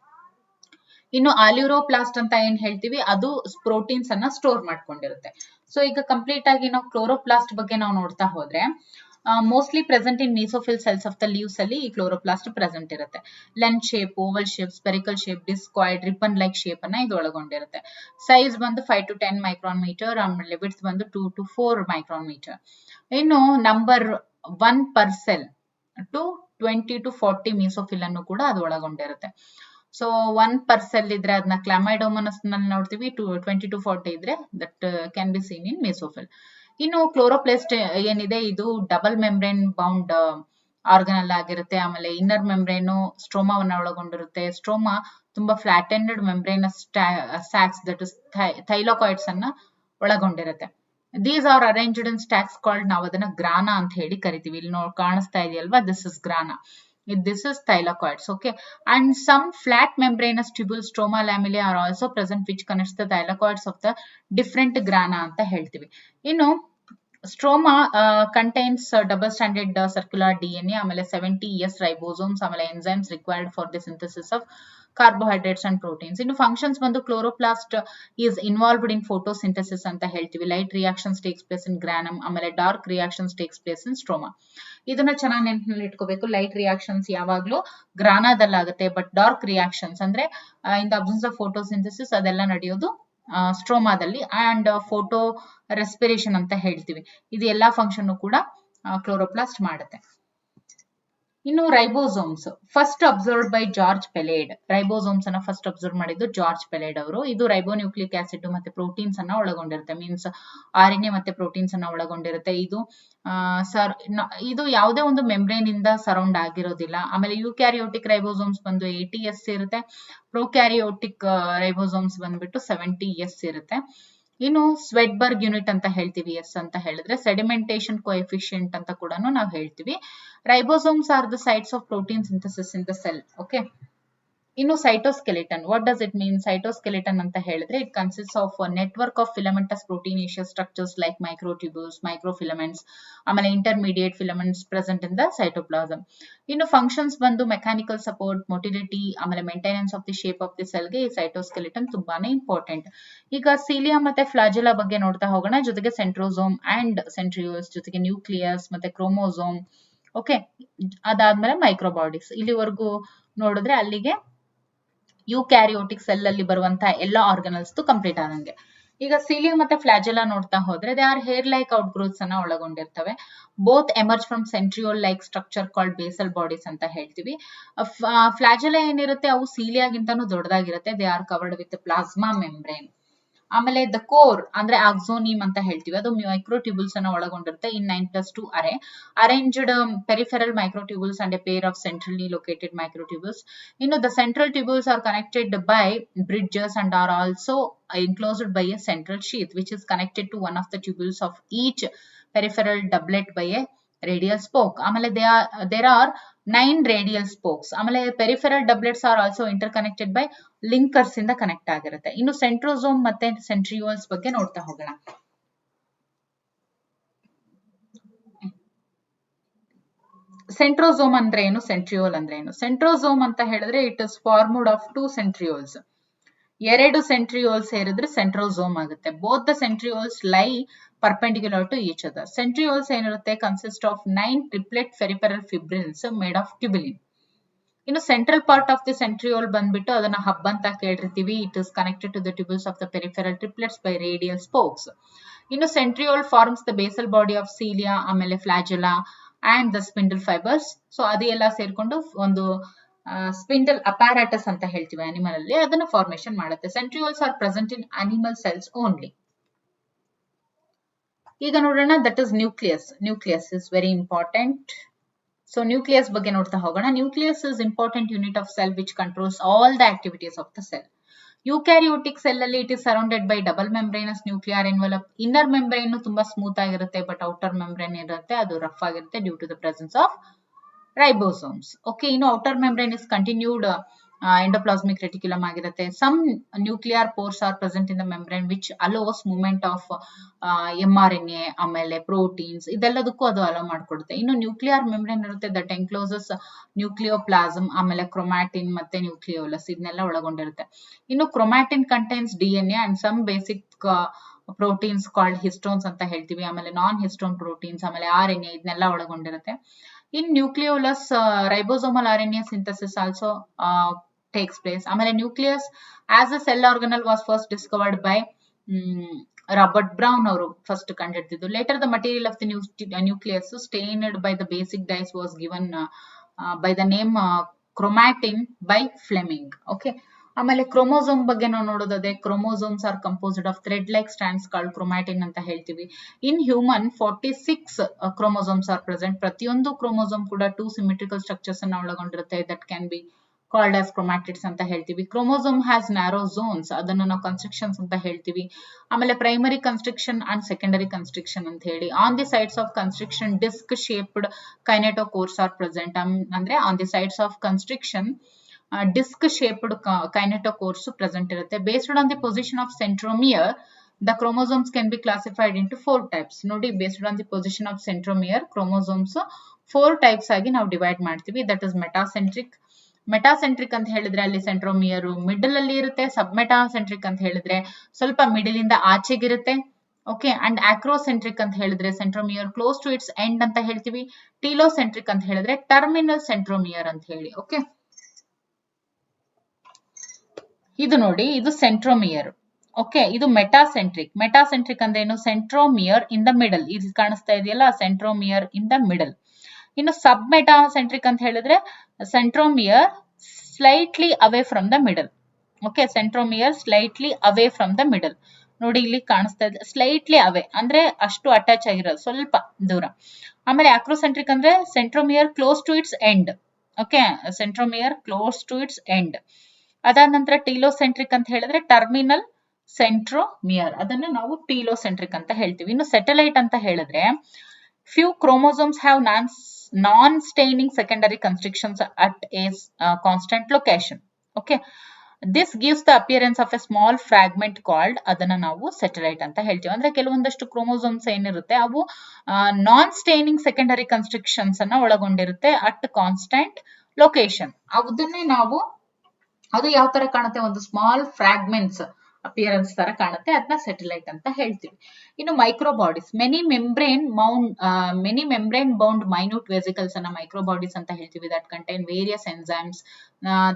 ಇನ್ನು ಆಲ್ಯೂರೋಪ್ಲಾಸ್ಟ್ ಅಂತ ಏನ್ ಹೇಳ್ತೀವಿ ಅದು ಪ್ರೋಟೀನ್ಸ್ ಅನ್ನ ಸ್ಟೋರ್ ಮಾಡ್ಕೊಂಡಿರುತ್ತೆ. ಸೊ ಈಗ ಕಂಪ್ಲೀಟ್ ಆಗಿ ನಾವು ಕ್ಲೋರೋಪ್ಲಾಸ್ಟ್ ಬಗ್ಗೆ ನಾವು ನೋಡ್ತಾ ಹೋದ್ರೆ mostly present in mesophyll cells of the leaves ಅಲ್ಲಿ ಈ ಕ್ಲೋರೋಪ್ಲಾಸ್ಟ್ ಪ್ರೆಸೆಂಟ್ ಇರುತ್ತೆ. Lens shape, oval shape, spherical shape, discoid, ribbon like shape ಅನ್ನ ಇದು ಒಳಗೊಂಡಿರುತ್ತೆ. ಸೈಜ್ ಬಂದು 5 to 10 ಮೈಕ್ರಾನ್ ಮೀಟರ್, ಆಮೇಲೆ ವಿಡ್ತ್ ಬಂದು 2 to 4 ಮೈಕ್ರಾನ್ ಮೀಟರ್. ಇನ್ನು number 1 per cell to 20 to 40 mesophyll ಅನ್ನು ಕೂಡ ಅದು ಒಳಗೊಂಡಿರುತ್ತೆ. ಸೊ 1 per cell ಇದ್ರೆ ಅದನ್ನ ಕ್ಲಾಮೈಡೋಮೋನಸ್ ನಲ್ಲಿ ನೋಡ್ತೀವಿ. 20 to 40 ಇದ್ರೆ that can be seen in mesophyll. ಇನ್ನು ಕ್ಲೋರೋಪ್ಲಾಸ್ಟ್ ಏನಿದೆ ಇದು ಡಬಲ್ ಮೆಂಬ್ರೇನ್ ಬೌಂಡ್ ಆರ್ಗನಲ್ ಆಗಿರುತ್ತೆ. ಆಮೇಲೆ ಇನ್ನರ್ ಮೆಂಬ್ರೇನು ಸ್ಟ್ರೋಮಾವನ್ನ ಒಳಗೊಂಡಿರುತ್ತೆ. ಸ್ಟ್ರೋಮಾ ತುಂಬಾ ಫ್ಲಾಟೆಂಡೆಡ್ ಮೆಂಬ್ರೇನಸ್ ಸ್ಯಾಕ್ಸ್ ದಟ್ ಇಸ್ ಥೈಲಾಕಾಯ್ಡ್ಸ್ ಅನ್ನ ಒಳಗೊಂಡಿರುತ್ತೆ. These are arranged in stacks called, ನಾವು ಅದನ್ನ ಗ್ರಾನ ಅಂತ ಹೇಳಿ ಕರಿತೀವಿ. ಇಲ್ಲಿ ಕಾಣಿಸ್ತಾ ಇದೆಯಲ್ವಾ, this is ಗ್ರಾನ. This is thylakoids, okay, and some flat membranous tubule stroma lamellae are also present which connects the thylakoids of the different grana ಅಂತ ಹೇಳ್ತೀವಿ. ಇನ್ನು stroma contains double standard circular DNA, ಆಮೇಲೆ 70S ರೈಬೋಸೋಮ್ಸ್, ಆಮೇಲೆ enzymes required for the synthesis of carbohydrates and proteins. ಇನ್ನು functions ಬಂದು chloroplast is involved in photosynthesis ಅಂತ ಹೇಳ್ತೀವಿ. Light reactions takes place in granum, ಆಮೇಲೆ dark reactions takes place in stroma. ಇದನ್ನ ಚೆನ್ನಾಗಿ ನೆನಪಿನಲ್ಲಿ ಇಟ್ಕೋಬೇಕು. ಲೈಟ್ ರಿಯಾಕ್ಷನ್ಸ್ ಯಾವಾಗ್ಲೂ ಗ್ರಾನಾದಲ್ಲಾಗುತ್ತೆ, ಬಟ್ ಡಾರ್ಕ್ ರಿಯಾಕ್ಷನ್ಸ್ ಅಂದ್ರೆ in the absence of photosynthesis ಅದೆಲ್ಲ ನಡೆಯೋದು ಸ್ಟ್ರೋಮಾದಲ್ಲಿ ಅಂಡ್ ಫೋಟೋ ರೆಸ್ಪಿರೇಷನ್ ಅಂತ ಹೇಳ್ತೀವಿ. ಇದು ಎಲ್ಲಾ ಫಂಕ್ಷನ್ ಕೂಡ ಕ್ಲೋರೋಪ್ಲಾಸ್ಟ್ ಮಾಡುತ್ತೆ. ಇನ್ನು ribosomes first observed by George Palade. Ribosomes ಅನ್ನ ಫಸ್ಟ್ ಅಬ್ಸರ್ವ್ ಮಾಡಿದ್ದು ಜಾರ್ಜ್ ಪೆಲೇಡ್ ಅವರು. ಇದು ರೈಬೋನ್ಯೂಕ್ಲಿಕ್ ಆಸಿಡ್ ಮತ್ತೆ ಪ್ರೋಟೀನ್ಸ್ ಅನ್ನ ಒಳಗೊಂಡಿರುತ್ತೆ, ಮೀನ್ಸ್ RNA ಮತ್ತೆ ಪ್ರೋಟೀನ್ಸ್ ಅನ್ನ ಒಳಗೊಂಡಿರುತ್ತೆ. ಇದು ಯಾವುದೇ ಒಂದು ಮೆಂಬ್ರೇನ್ ಇಂದ ಸರೌಂಡ್ ಆಗಿರೋದಿಲ್ಲ. ಆಮೇಲೆ ಯುಕ್ಯಾರಿಯೋಟಿಕ್ ರೈಬೋಸೋಮ್ಸ್ ಬಂದು 80S ಇರುತ್ತೆ, ಪ್ರೊಕ್ಯಾರಿಯೋಟಿಕ್ ರೈಬೋಸೋಮ್ಸ್ ಬಂದ್ಬಿಟ್ಟು 70S ಇರುತ್ತೆ. ಇನ್ನು ಸ್ವೆಡ್ಬರ್ಗ್ ಯೂನಿಟ್ ಅಂತ ಹೇಳ್ತೀವಿ. ಎಸ್ ಅಂತ ಹೇಳಿದ್ರೆ ಸೆಡಿಮೆಂಟೇಶನ್ ಕೋಎಫಿಷಿಯಂಟ್ ಅಂತ ಕೂಡ ನಾವು ಹೇಳ್ತೀವಿ. Ribosomes are the sites of protein synthesis in the cell. Okay. ಇನ್ನು cytoskeleton, what does it mean? Cytoskeleton ಅಂತ ಹೇಳಿದ್ರೆ it consist of network of filamentous proteinaceous structures like microtubules, microfilaments, ಆಮೇಲೆ intermediate filaments present in the cytoplasm. ಇನ್ನು functions ಬಂದು mechanical support, motility, ಆಮೇಲೆ maintenance of the shape of the ಸೆಲ್ಗೆ ಈ cytoskeleton ತುಂಬಾನೇ important. ಈಗ ಸೀಲಿಯಾ ಮತ್ತೆ ಫ್ಲಾಜೆಲಾ ಬಗ್ಗೆ ನೋಡ್ತಾ ಹೋಗೋಣ, ಜೊತೆಗೆ ಸೆಂಟ್ರೋಸೋಮ್ ಅಂಡ್ ಸೆಂಟ್ರಿಯೋಲ್ಸ್, ಜೊತೆಗೆ ನ್ಯೂಕ್ಲಿಯಸ್ ಮತ್ತೆ ಕ್ರೋಮೋಸೋಮ್. ಓಕೆ, ಅದಾದ್ಮೇಲೆ ಮೈಕ್ರೋಬಾಡೀಸ್. ಇಲ್ಲಿವರೆಗೂ ನೋಡಿದ್ರೆ ಅಲ್ಲಿಗೆ ಯುಕ್ಯಾರಿಯೋಟಿಕ್ ಸೆಲ್ ಅಲ್ಲಿ ಬರುವಂತಹ ಎಲ್ಲಾ ಆರ್ಗನಲ್ಸ್ ಕಂಪ್ಲೀಟ್ ಆದಂಗೆ. ಈಗ ಸೀಲಿಯಾ ಮತ್ತೆ ಫ್ಲಾಜೆಲಾ ನೋಡ್ತಾ ಹೋದ್ರೆ they are hair like outgrowths ಅನ್ನ ಒಳಗೊಂಡಿರ್ತವೆ. Both emerge from centriole like structure called basal bodies ಅಂತ ಹೇಳ್ತೀವಿ. ಫ್ಲಾಜೆಲಾ ಏನಿರುತ್ತೆ ಅವು ಸೀಲಿಯಾಗಿಂತಾನು ದೊಡ್ಡದಾಗಿರುತ್ತೆ. They are covered with plasma membrane. ಆಮೇಲೆ ದ ಕೋರ್ ಅಂದ್ರೆ ಆಕ್ಸೋನಿಮ್ ಅಂತ ಹೇಳ್ತೀವಿ, ಅದು ಮೈಕ್ರೋಟ್ಯೂಬಲ್ಸ್ ಅನ್ನ ಒಳಗೊಂಡಿರುತ್ತೆ in 9+2 are arranged peripheral microtubules and a pair of centrally located microtubules. ಇನ್ನು the central tubules are connected by bridges and are also enclosed by a central sheath which is connected to one of the tubules of each peripheral doublet by a radial spoke. ಆಮೇಲೆ there are 9 radial spokes. ಆಮೇಲೆ peripheral doublets are also interconnected by linkers ಇಂದ connect ಆಗಿರುತ್ತೆ. ಇನ್ನು centrosome ಮತ್ತೆ centrioles ಬಗ್ಗೆ ನೋಡ್ತಾ ಹೋಗೋಣ. Centrosome ಅಂದ್ರೆ ಏನು, ಸೆಂಟ್ರಿಯೋಲ್ ಅಂದ್ರೆ ಏನು? ಸೆಂಟ್ರೋಸೋಮ್ ಅಂತ ಹೇಳಿದ್ರೆ it is formed of 2 centrioles. 2 centrioles ಸೇರಿದ್ರೆ ಸೆಂಟ್ರೋಸೋಮ್ ಆಗುತ್ತೆ. ಬೋತ್ ದ ಸೆಂಟ್ರಿಯೋಲ್ಸ್ ಲೈ perpendicular to each other. Centrioles ಏನಿರುತ್ತೆ consist of 9 triplet peripheral fibrils made of tubulin. ಇನ್ನು central part of the centriole ಬಂದ್ಬಿಟ್ಟು ಅದನ್ನ ಹಬ್ ಅಂತ ಕೇಳಿರ್ತೀವಿ. It is connected to the tubules of the peripheral triplets by radial spokes. ಇನ್ನು centriole forms the basal body of cilia, ಆಮೇಲೆ flagella and the spindle fibres. So ಅದೆಲ್ಲ ಸೇರ್ಕೊಂಡು ಒಂದು spindle ಅಪಾರಾಟಸ್ ಅಂತ ಹೇಳ್ತೀವಿ ಅನಿಮಲ್ ಅಲ್ಲಿ, ಅದನ್ನ ಫಾರ್ಮೇಶನ್ ಮಾಡುತ್ತೆ. Centrioles are present in animal cells only. ಈಗ ನೋಡೋಣ that is nucleus. Nucleus is very important. So nucleus ಬಗ್ಗೆ ನೋಡ್ತಾ ಹೋಗೋಣ. Nucleus is important unit of cell which controls all the activities of the cell. Eukaryotic cell ಅಲ್ಲಿ it is surrounded by double membranous nuclear envelope. Inner membrane ತುಂಬಾ smooth ಆಗಿರುತ್ತೆ, but outer membrane ಇರುತ್ತೆ ಅದು rough ಆಗಿರುತ್ತೆ due to the presence of ribosomes. Okay, ಇನ್ನು outer membrane is continued endoplasmic reticulum ಆಗಿರುತ್ತೆ. Some nuclear pores are present in the membrane which allows movement of mRNA, ಆಮೇಲೆ proteins, ಇದೆಲ್ಲದಕ್ಕೂ ಅದು allow ಮಾಡ್ಕೊಡುತ್ತೆ. ಇನ್ನು ನ್ಯೂಕ್ಲಿಯರ್ ಮೆಂಬ್ರೇನ್ ಇರುತ್ತೆ that encloses nucleoplasm, ಆಮೇಲೆ chromatin ಮತ್ತೆ ನ್ಯೂಕ್ಲಿಯೋಲಸ್ ಇದನ್ನೆಲ್ಲ ಒಳಗೊಂಡಿರುತ್ತೆ. ಇನ್ನು chromatin contains DNA and some basic proteins called histones ಅಂತ ಹೇಳ್ತೀವಿ. ಆಮೇಲೆ ನಾನ್ ಹಿಸ್ಟೋನ್ ಪ್ರೋಟೀನ್ಸ್, ಆಮೇಲೆ RNA ಇದನ್ನೆಲ್ಲ ಒಳಗೊಂಡಿರುತ್ತೆ. In nucleolus, ribosomal RNA synthesis also takes place. ಆಮೇಲೆ nucleus as a cell organelle was first discovered by Robert Brown ಅವರು first ಕಂಡುಹಿಡಿದಿದ್ದು. Later the material of the nucleus stained by the basic dyes was given by the name chromatin by Fleming. Okay, ಆಮೇಲೆ chromosome ಬಗ್ಗೆ ನಾವು ನೋಡೋದಾದ್ರೆ chromosomes are composed of thread like strands called chromatin ಅಂತ ಹೇಳ್ತೀವಿ. In human 46 chromosomes are present. ಪ್ರತಿಯೊಂದು chromosome ಕೂಡ 2 symmetrical structures ಅನ್ನ ಒಳಗೊಂಡಿರುತ್ತೆ. That can be called as chromatids ಅಂತ ಹೇಳ್ತೀವಿ. ಕ್ರೋಮೋಸೋಮ್ ಹ್ಯಾಸ್ ನ್ಯಾರೋ ಝೋನ್ಸ್, ಅದನ್ನ ನಾವು ಕನ್ಸ್ಟ್ರಕ್ಷನ್ಸ್ ಅಂತ ಹೇಳ್ತೀವಿ. ಆಮೇಲೆ primary constriction and secondary constriction ಅಂತ ಹೇಳಿ. On the sides of constriction disc shaped kinetochores are present. ಅಂದ್ರೆ on the sides of constriction disc shaped kinetochores present irutte. Based on the position of centromere, the chromosomes can be classified into 4 types. Nodi, based on the position of centromere, chromosomes 4 types agi ನಾವು divide ಮಾಡ್ತೀವಿ. That is metacentric. Metacentric ಅಂತ ಹೇಳಿದ್ರೆ ಅಲ್ಲಿ centromere middle ಅಲ್ಲಿ ಇರುತ್ತೆ. ಸಬ್ metacentric ಅಂತ ಹೇಳಿದ್ರೆ ಸ್ವಲ್ಪ ಮಿಡಲ್ ಇಂದ ಆಚೆಗಿರುತ್ತೆ. ಓಕೆ, ಅಂಡ್ ಆಕ್ರೋಸೆಂಟ್ರಿಕ್ ಅಂತ ಹೇಳಿದ್ರೆ centromere close to its end ಅಂತ ಹೇಳ್ತೀವಿ. ಟೀಲೋಸೆಂಟ್ರಿಕ್ ಅಂತ ಹೇಳಿದ್ರೆ ಟರ್ಮಿನಲ್ ಸೆಂಟ್ರೋಮಿಯರ್ ಅಂತ ಹೇಳಿ. ಓಕೆ, ಇದು ನೋಡಿ, ಇದು ಸೆಂಟ್ರೋಮಿಯರ್. ಓಕೆ, ಇದು ಮೆಟಾಸೆಂಟ್ರಿಕ್. ಮೆಟಾಸೆಂಟ್ರಿಕ್ ಅಂದ್ರೆ ಏನು? Centromere in the middle. ಇಲ್ಲಿ ಕಾಣಿಸ್ತಾ ಇದೆಯಲ್ಲ, ಸೆಂಟ್ರೋಮಿಯರ್ ಇನ್ ದ ಮಿಡಲ್. ಇನ್ನು ಸಬ್ ಮೆಟಾಸೆಂಟ್ರಿಕ್ ಅಂತ ಹೇಳಿದ್ರೆ centromere slightly away from the middle. Okay, centromere slightly away from the middle. ನೋಡಿ ಇಲ್ಲಿ ಕಾಣಿಸ್ತಾ ಇದೆ, ಸ್ಲೈಟ್ಲಿ ಅವೇ ಅಂದ್ರೆ ಅಷ್ಟು ಅಟ್ಯಾಚ್ ಆಗಿರೋದು, ಸ್ವಲ್ಪ ದೂರ. ಆಮೇಲೆ ಆಕ್ರೋಸೆಂಟ್ರಿಕ್ ಅಂದ್ರೆ centromere close to its end. Okay, centromere close to its end. ಅದಾದ ನಂತರ ಟೀಲೋಸೆಂಟ್ರಿಕ್ ಅಂತ ಹೇಳಿದ್ರೆ ಟರ್ಮಿನಲ್ ಸೆಂಟ್ರೋಮಿಯರ್, ಅದನ್ನ ನಾವು ಟೀಲೋಸೆಂಟ್ರಿಕ್ ಅಂತ ಹೇಳ್ತೀವಿ. ಇನ್ನು ಸೆಟಲೈಟ್ ಅಂತ ಹೇಳಿದ್ರೆ few chromosomes have non-staining secondary constrictions at a constant location. Okay, this gives the appearance of a small fragment called, ಅದನ್ನ ನಾವು ಸೆಟಲೈಟ್ ಅಂತ ಹೇಳ್ತೀವಿ. ಅಂದ್ರೆ ಕೆಲವೊಂದಷ್ಟು ಕ್ರೋಮೋಸೋಮ್ಸ್ ಏನಿರುತ್ತೆ ಅವು ನಾನ್ ಸ್ಟೇನಿಂಗ್ ಸೆಕೆಂಡರಿ ಕನ್ಸ್ಟ್ರಿಕ್ಷನ್ಸ್ ಅನ್ನ ಒಳಗೊಂಡಿರುತ್ತೆ ಅಟ್ ಕಾನ್ಸ್ಟೆಂಟ್ ಲೊಕೇಶನ್. ಅದನ್ನೇ ನಾವು, ಅದು ಯಾವ ತರ ಕಾಣುತ್ತೆ? ಒಂದು ಸ್ಮಾಲ್ ಫ್ರಾಗ್ಮೆಂಟ್ಸ್ ಅಪಿಯರೆನ್ಸ್ ತರ ಕಾಣುತ್ತೆ, ಅದನ್ನ ಸ್ಯಾಟಲೈಟ್ ಅಂತ ಹೇಳ್ತೀವಿ. ಇನ್ನು microbodies, many membrane bound minute vesicles ಅನ್ನ ಮೈಕ್ರೋಬಾಡೀಸ್ ಅಂತ ಹೇಳ್ತೀವಿ. That contain various enzymes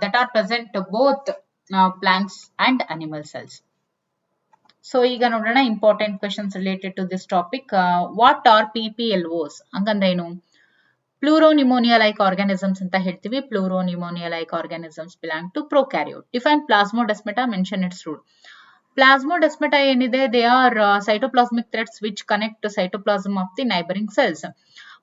that are present both plants and animal cells. So ಈಗ ನೋಡೋಣ important questions related to this topic. What are PPLOs? ಹಂಗಂದ್ರೆ ಏನು? ಪ್ಲೂರೋನಿಮೋನಿಯಾ ಲೈಕ್ ಆರ್ಗಾನಿಸಮ್ಸ್ ಅಂತ ಹೇಳ್ತೀವಿ. Pleuropneumonia like organisms belong to prokaryote. Define plasmodesmata, mention its role. Plasmodesmata ಏನಿದೆ, they are cytoplasmic threads which connect cytoplasm of the neighbouring cells.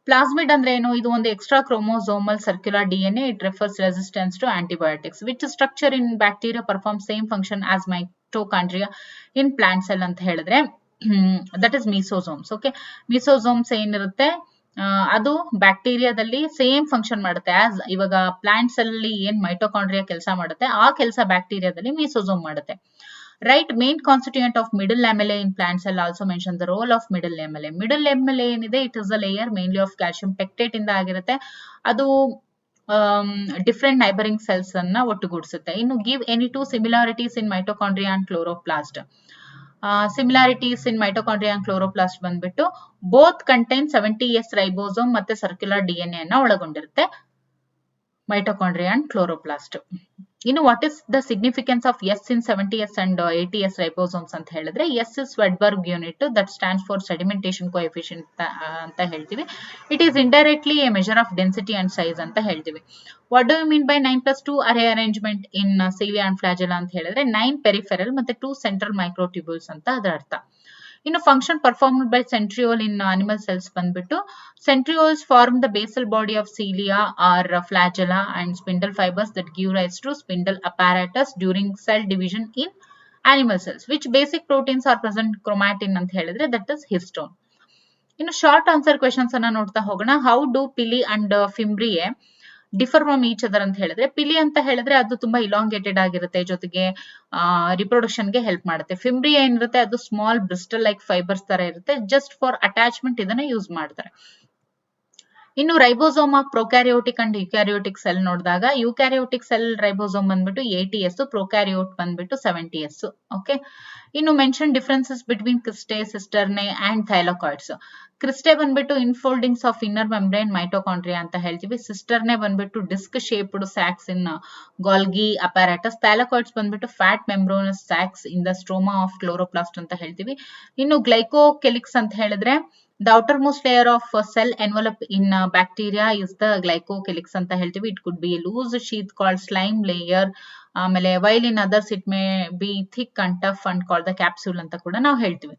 Plasmid ಅಂದ್ರೆ ಏನು? ಇದು ಒಂದು extra chromosomal circular DNA. It refers resistance to antibiotics. Which structure in bacteria perform same function as mitochondria in plant cell ಅಂತ ಹೇಳಿದ್ರೆ that is mesosomes. Okay, mesosomes ಏನಿರುತ್ತೆ ಅದು ಬ್ಯಾಕ್ಟೀರಿಯಾದಲ್ಲಿ same function ಮಾಡುತ್ತೆ ಆಸ್ ಇವಾಗ ಪ್ಲಾಂಟ್ಸ್ ಅಲ್ಲಿ ಏನ್ ಮೈಟೋಕಾಂಡ್ರಿಯಾ ಕೆಲಸ ಮಾಡುತ್ತೆ ಆ ಕೆಲಸ ಬ್ಯಾಕ್ಟೀರಿಯಾದಲ್ಲಿ ಮೀಸೋಸೋಮ್ ಮಾಡುತ್ತೆ. Right, main constituent of middle lamellae in plant cell also mention the role of middle lamellae. Middle lamellae ಏನಿದೆ, it is a layer mainly of calcium pectate ಇಂದ ಆಗಿರುತ್ತೆ. ಅದು ಡಿಫರೆಂಟ್ ನೈಬರಿಂಗ್ ಸೆಲ್ಸ್ ಅನ್ನ ಒಟ್ಟುಗೂಡಿಸುತ್ತೆ. ಇನ್ನು give any two similarities in mitochondria and chloroplast. Similarities in mitochondria and chloroplast ಬಂದ್ಬಿಟ್ಟು both contain 70S ribosome ಮತ್ತೆ circular DNA ಅನ್ನ ಒಳಗೊಂಡಿರುತ್ತೆ ಮೈಟೋಕಾಂಡ್ರಿಯಾ ಅಂಡ್ ಕ್ಲೋರೋಪ್ಲಾಸ್ಟ್. ಇನ್ನು what is the significance of S in 70S and 80S ribosomes ಅಂತ ಹೇಳಿದ್ರೆ, S is Swedberg unit that stands for sedimentation coefficient ಅಂತ ಹೇಳ್ತೀವಿ. It is indirectly a measure of density and size ಅಂತ ಹೇಳ್ತೀವಿ. What do you mean by 9+2 array arrangement in cilia and flagella ಅಂತ ಹೇಳಿದ್ರೆ 9 peripheral ಮತ್ತೆ 2 central microtubules ಅಂತ ಅದರ ಅರ್ಥ. ಇನ್ನು function performed by centriole in animal cells ಬಂದ್ಬಿಟ್ಟು centrioles form the basal body of cilia or flagella and spindle fibres that give rise to spindle apparatus during cell division in animal cells. Which basic proteins are present chromatin ಅಂತ ಹೇಳಿದ್ರೆ that is histone. ಇನ್ನು short answer questions ಅನ್ನ ನೋಡ್ತಾ ಹೋಗೋಣ. How do pili and fimbriae differ from each other ಅಂತ ಹೇಳಿದ್ರೆ, ಪಿಲಿ ಅಂತ ಹೇಳಿದ್ರೆ ಅದು ತುಂಬಾ ಇಲಾಂಗೇಟೆಡ್ ಆಗಿರುತ್ತೆ, ಜೊತೆಗೆ ರಿಪ್ರೊಡಕ್ಷನ್ ಗೆ ಹೆಲ್ಪ್ ಮಾಡುತ್ತೆ. ಫಿಂಬ್ರಿ ಏನಿರುತ್ತೆ ಅದು ಸ್ಮಾಲ್ ಬ್ರಿಸ್ಟಲ್ ಲೈಕ್ ಫೈಬರ್ಸ್ ತರ ಇರುತ್ತೆ, ಜಸ್ಟ್ ಫಾರ್ ಅಟ್ಯಾಚ್ಮೆಂಟ್ ಇದನ್ನ ಯೂಸ್ ಮಾಡ್ತಾರೆ. ಇನ್ನು ribosome of prokaryotic and eukaryotic cell ನೋಡಿದಾಗ, ಯುಕ್ಯಾರಿಯೋಟಿಕ್ ಸೆಲ್ ರೈಬೋಸೋಮ್ ಬಂದ್ಬಿಟ್ಟು 80S, ಪ್ರೊಕ್ಯಾರಿಯೋಟ್ ಬಂದ್ಬಿಟ್ಟು 70S. ಓಕೆ, ಇನ್ನು mention differences between cristae, cisternae and thylakoids. Cristae ಬಂದ್ಬಿಟ್ಟು infoldings of inner membrane mitochondria ಅಂತ ಹೇಳ್ತೀವಿ. ಸಿಸ್ಟರ್ನೆ ಬಂದ್ಬಿಟ್ಟು disc shaped sacs in Golgi apparatus. Thylakoids ಬಂದ್ಬಿಟ್ಟು flat membranous sacs in the stroma of chloroplast ಅಂತ ಹೇಳ್ತೀವಿ. ಇನ್ನು ಗ್ಲೈಕೋಕೆಲಿಕ್ಸ್ ಅಂತ ಹೇಳಿದ್ರೆ the outermost layer of cell envelope in bacteria is the glycocalyx ಅಂತ ಹೇಳ್ತೀವಿ. It could be a loose sheath called slime layer. ಆಮೇಲೆ while in others it may be thick and tough and called the capsule ಅಂತ ಕೂಡ ನಾವು ಹೇಳ್ತೀವಿ.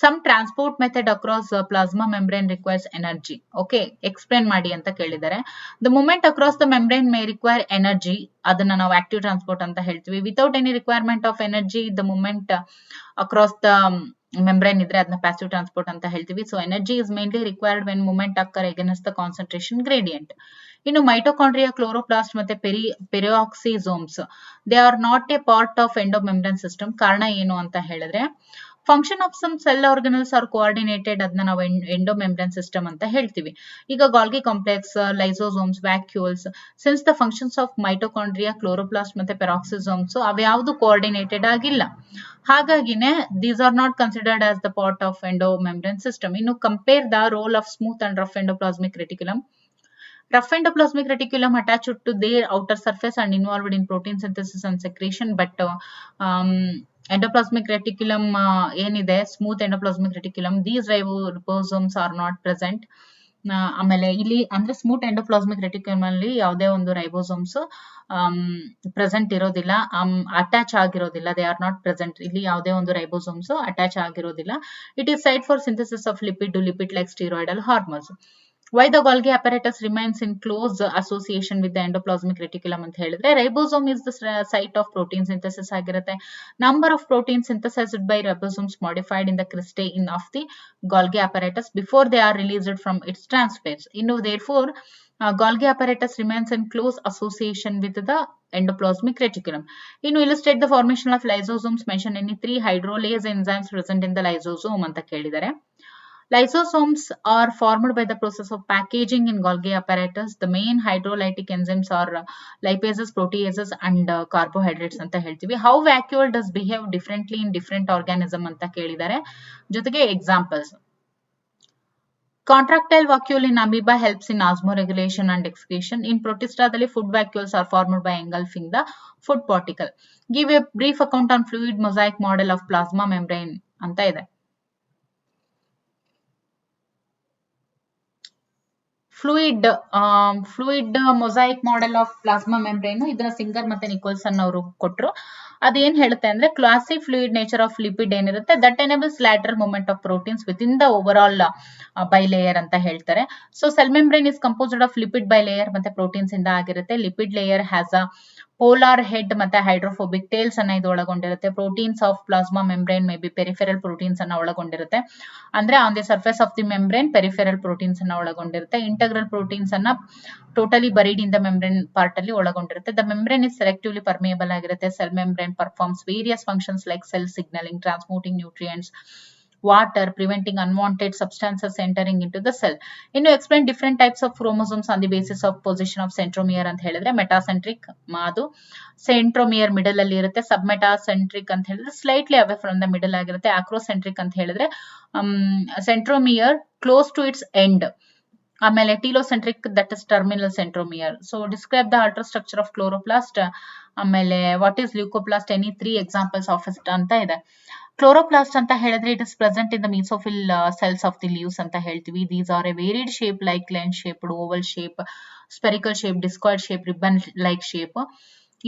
Some transport method across plasma membrane requires energy. Okay, explain ಮಾಡಿ ಅಂತ ಕೇಳಿದ್ದಾರೆ. The movement across the membrane may require energy. ಅದನ್ನ ನಾವು active transport ಅಂತ ಹೇಳ್ತೀವಿ. Without any requirement of energy, the movement across the membrane ಇದ್ರೆ ಅದನ್ನ passive transport ಅಂತ ಹೇಳ್ತೀವಿ. So energy is mainly required when movement occur against the concentration gradient. ಇನ್ನು mitochondria, chloroplast ಮತ್ತೆ peroxisomes, they are not a part of endomembrane system. ಕಾರಣ ಏನು ಅಂತ ಹೇಳಿದ್ರೆ, function of some cell organelles are coordinated, ಅದನ್ನ ನಾವು ಎಂಡೋಮೆಂಬ್ರೇನ್ ಸಿಸ್ಟಮ್ ಅಂತ ಹೇಳ್ತೀವಿ. ಈಗ Golgi complex, lysosomes, vacuoles, since the functions of mitochondria, chloroplast ಮತ್ತೆ ಪೆರಾಕ್ಸಿಸೋಮ್ಸ್ ಅವ್ಯಾವುದು ಕೋಆರ್ಡಿನೇಟೆಡ್ ಆಗಿಲ್ಲ, ಹಾಗಾಗಿನೇ these are not considered as the part of endomembrane system. ಇನ್ನು compare the role of smooth and rough endoplasmic reticulum. Rough endoplasmic reticulum attached to their outer surface and involved in protein synthesis and secretion, but endoplasmic reticulum ಏನಿದೆ, smooth endoplasmic reticulum, these ribosomes are not present. ಆಮೇಲೆ ಇಲ್ಲಿ ಅಂದ್ರೆ smooth endoplasmic reticulum ಅಲ್ಲಿ ಯಾವುದೇ ಒಂದು ribosomes present ಇರೋದಿಲ್ಲ, attach ಆಗಿರೋದಿಲ್ಲ, they are not present. ಇಲ್ಲಿ ಯಾವುದೇ ಒಂದು ರೈಬೋಸೋಮ್ಸ್ ಅಟ್ಯಾಚ್ ಆಗಿರೋದಿಲ್ಲ. It is site for synthesis of lipid like steroidal hormones. Why the Golgi apparatus remains in close association with the endoplasmic reticulum ಅಂತ ಹೇಳಿದ್ರೆ, ribosome is the site of protein synthesis ಆಗಿರುತ್ತೆ. Number of protein synthesised by ribosomes modified in the cristae of the Golgi apparatus before they are released from its transphase. Therefore, Golgi apparatus remains in close association with the endoplasmic reticulum. Illustrate the formation of lysosomes. Mention any 3 hydrolase enzymes present in the lysosome anta kelidare. Lysosomes are formed by the process of packaging in Golgi apparatus. The main hydrolytic enzymes are lipases, proteases and carbohydrates anta heltivi. How vacuole does behave differently in different organism anta kelidare. Jotage examples. Contractile vacuole in amoeba helps in osmoregulation and excretion. In protista, the food vacuoles are formed by engulfing the food particle. Give a brief account on fluid mosaic model of plasma membrane anta ide. Fluid mosaic model of plasma membrane ಇದನ್ನ Singer ಮತ್ತೆ Nicolson ಅವರು ಕೊಟ್ಟರು. ಅದೇನ್ ಹೇಳುತ್ತೆ ಅಂದ್ರೆ, quasi fluid nature of lipid ಏನಿರುತ್ತೆ that enables lateral movement of proteins within the overall bilayer ಅಂತ ಹೇಳ್ತಾರೆ. So cell membrane is composed of lipid bilayer ಮತ್ತೆ ಪ್ರೋಟೀನ್ಸ್ ಇಂದ ಆಗಿರುತ್ತೆ. Lipid layer has a polar head ಮತ್ತೆ hydrophobic tails ಅನ್ನ ಇದು ಒಳಗೊಂಡಿರುತ್ತೆ. Proteins of plasma membrane may be peripheral proteins ಅನ್ನ ಒಳಗೊಂಡಿರುತ್ತೆ. ಅಂದ್ರೆ on the surface of the membrane peripheral proteins ಅನ್ನ ಒಳಗೊಂಡಿರುತ್ತೆ. ಇಂಟಗ್ರಲ್ ಪ್ರೋಟೀನ್ಸ್ ಅನ್ನ totally buried in the membrane part ಅಲ್ಲಿ ಒಳಗೊಂಡಿರುತ್ತೆ. The membrane is selectively permeable ಆಗಿರುತ್ತೆ. Cell membrane performs various functions like cell signalling, transporting nutrients, water, preventing unwanted substances entering into the cell. Explain different types of chromosomes on the basis of position of centromere ಅಂತ ಹೇಳಿದ್ರೆ, metacentric ಅದು centromere middle ಅಲ್ಲಿ ಇರುತ್ತೆ. Submetacentric ಅಂತ ಹೇಳಿದ್ರೆ slightly away from the middle ಆಗಿರುತ್ತೆ. Acrocentric ಅಂತ ಹೇಳಿದ್ರೆ centromere close to its end. ಆಮೇಲೆ telocentric that is terminal centromere. So describe the ultra structure of chloroplast. ಆಮೇಲೆ what is leucoplast, any 3 examples of it ಅಂತ ಇದೆ. Chloroplast ಅಂತ ಹೇಳಿದ್ರೆ it is present in the mesophyll cells of the leaves ಅಂತ ಹೇಳ್ತೀವಿ. These are a varied shape like line shaped, oval shape, spherical shape, ಡಿಸ್ಕಾಯ್ಡ್ shape, ribbon like shape.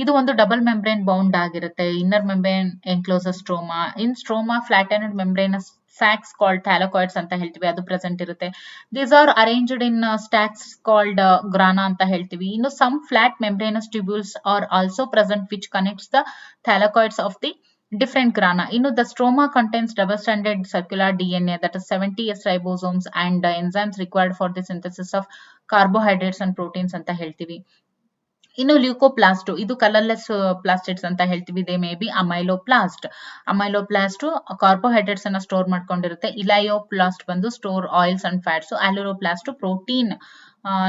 ಇದು ಒಂದು double membrane bound ಆಗಿರುತ್ತೆ. Inner membrane encloses stroma. In stroma flattened membranous sacs called thylakoids ಅಂತ ಹೇಳ್ತೀವಿ, ಅದು present ಇರುತ್ತೆ. These are arranged in stacks called grana ಅಂತ ಹೇಳ್ತೀವಿ. ಇನ್ನು some flat membranous tubules are also present which connects the thylakoids of the different grana. The stroma contains double-stranded circular DNA, that is 70S ribosomes and enzymes required for the synthesis of carbohydrates and proteins anta heltivi. Leucoplast, ಇದು colourless plastids ಅಂತ ಹೇಳ್ತೀವಿ. They may be amyloplast. Amyloplast carbohydrates ಅನ್ನ store ಮಾಡ್ಕೊಂಡಿರುತ್ತೆ. Elaioplast ಬಂದು store oils and fats. Aleuroplast protein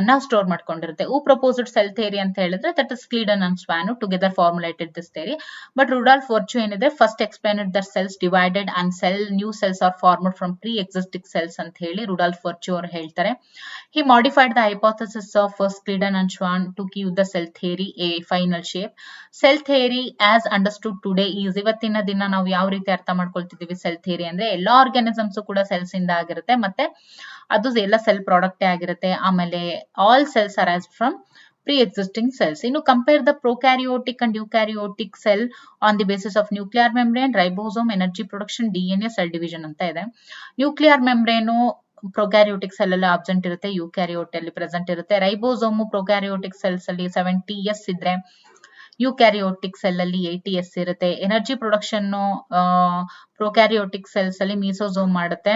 ನ store ಮಾಡ್ಕೊಂಡಿರುತ್ತೆ. Who proposed cell theory ಅಂತ ಹೇಳಿದ್ರೆ that is Schleiden and Schwann together formulated this theory. But Rudolf Virchow ಏನಿದೆ, first explained that cells divided and new cells are formed from pre existing cells ಅಂತ ಹೇಳಿ Rudolf Virchow ಅವರು ಹೇಳ್ತಾರೆ. ಹಿ modified the hypothesis of Schleiden and Swann to give the cell theory a final shape. Cell theory as understood today is, ಇವತ್ತಿನ ದಿನ ನಾವು ಯಾವ ರೀತಿ ಅರ್ಥ ಮಾಡ್ಕೊಳ್ತಿದೀವಿ ಸೆಲ್ ಥಿಯರಿ ಅಂದ್ರೆ, ಎಲ್ಲಾ ಆರ್ಗಾನಿಸಮ್ಸ್ ಕೂಡ ಸೆಲ್ಸ್ ಇಂದ ಆಗಿರುತ್ತೆ, ಮತ್ತೆ ಅದು ಎಲ್ಲ ಸೆಲ್ ಪ್ರಾಡಕ್ಟೇ ಆಗಿರುತ್ತೆ. ಆಮೇಲೆ all cells arise from pre existing cells. Compare the prokaryotic and eukaryotic cell on the basis of nuclear membrane, ribosome, energy production, DNA, cell division ಅಂತ ಇದೆ. ನ್ಯೂಕ್ಲಿಯರ್ ಮೆಂಬ್ರೇನು ಪ್ರೊಕ್ಯಾರಿಯೋಟಿಕ್ ಸೆಲ್ ಅಲ್ಲಿ ಅಬ್ಸೆಂಟ್ ಇರುತ್ತೆ, eukaryote ಅಲ್ಲಿ present ಇರುತ್ತೆ. Ribosome prokaryotic cells ಅಲ್ಲಿ 70S ಇದ್ರೆ ಯೂಕ್ಯಾರಿಯೋಟಿಕ್ cell ಅಲ್ಲಿ 80S ಇರುತ್ತೆ. ಎನರ್ಜಿ ಪ್ರೊಡಕ್ಷನ್ ಪ್ರೊಕ್ಯಾರಿಯೋಟಿಕ್ ಸೆಲ್ಸ್ ಅಲ್ಲಿ ಮೀಸೋಸೋಮ್ ಮಾಡುತ್ತೆ,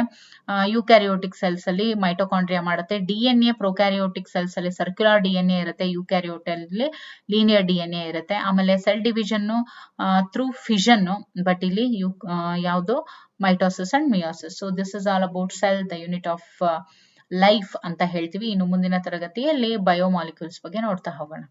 ಯೂಕ್ಯಾರಿಯೋಟಿಕ್ ಸೆಲ್ಸ್ ಅಲ್ಲಿ ಮೈಟೋಕಾಂಡ್ರಿಯಾ ಮಾಡುತ್ತೆ. DNA ಪ್ರೊಕ್ಯಾರಿಯೋಟಿಕ್ ಸೆಲ್ಸ್ ಅಲ್ಲಿ ಸರ್ಕ್ಯುಲರ್ DNA ಇರುತ್ತೆ, ಯೂಕ್ಯಾರಿಯೋಟ್ ಅಲ್ಲಿ ಲೀನಿಯರ್ DNA ಇರುತ್ತೆ. ಆಮೇಲೆ cell division through fission, but ಇಲ್ಲಿ ಯಾವುದು mitosis and meiosis. So this is all about cell, the unit of life ಅಂತ ಹೇಳ್ತೀವಿ. ಇನ್ನು ಮುಂದಿನ ತರಗತಿಯಲ್ಲಿ ಬಯೋಮಾಲಿಕ್ಯೂಲ್ಸ್ ಬಗ್ಗೆ ನೋಡ್ತಾ ಹೋಗೋಣ.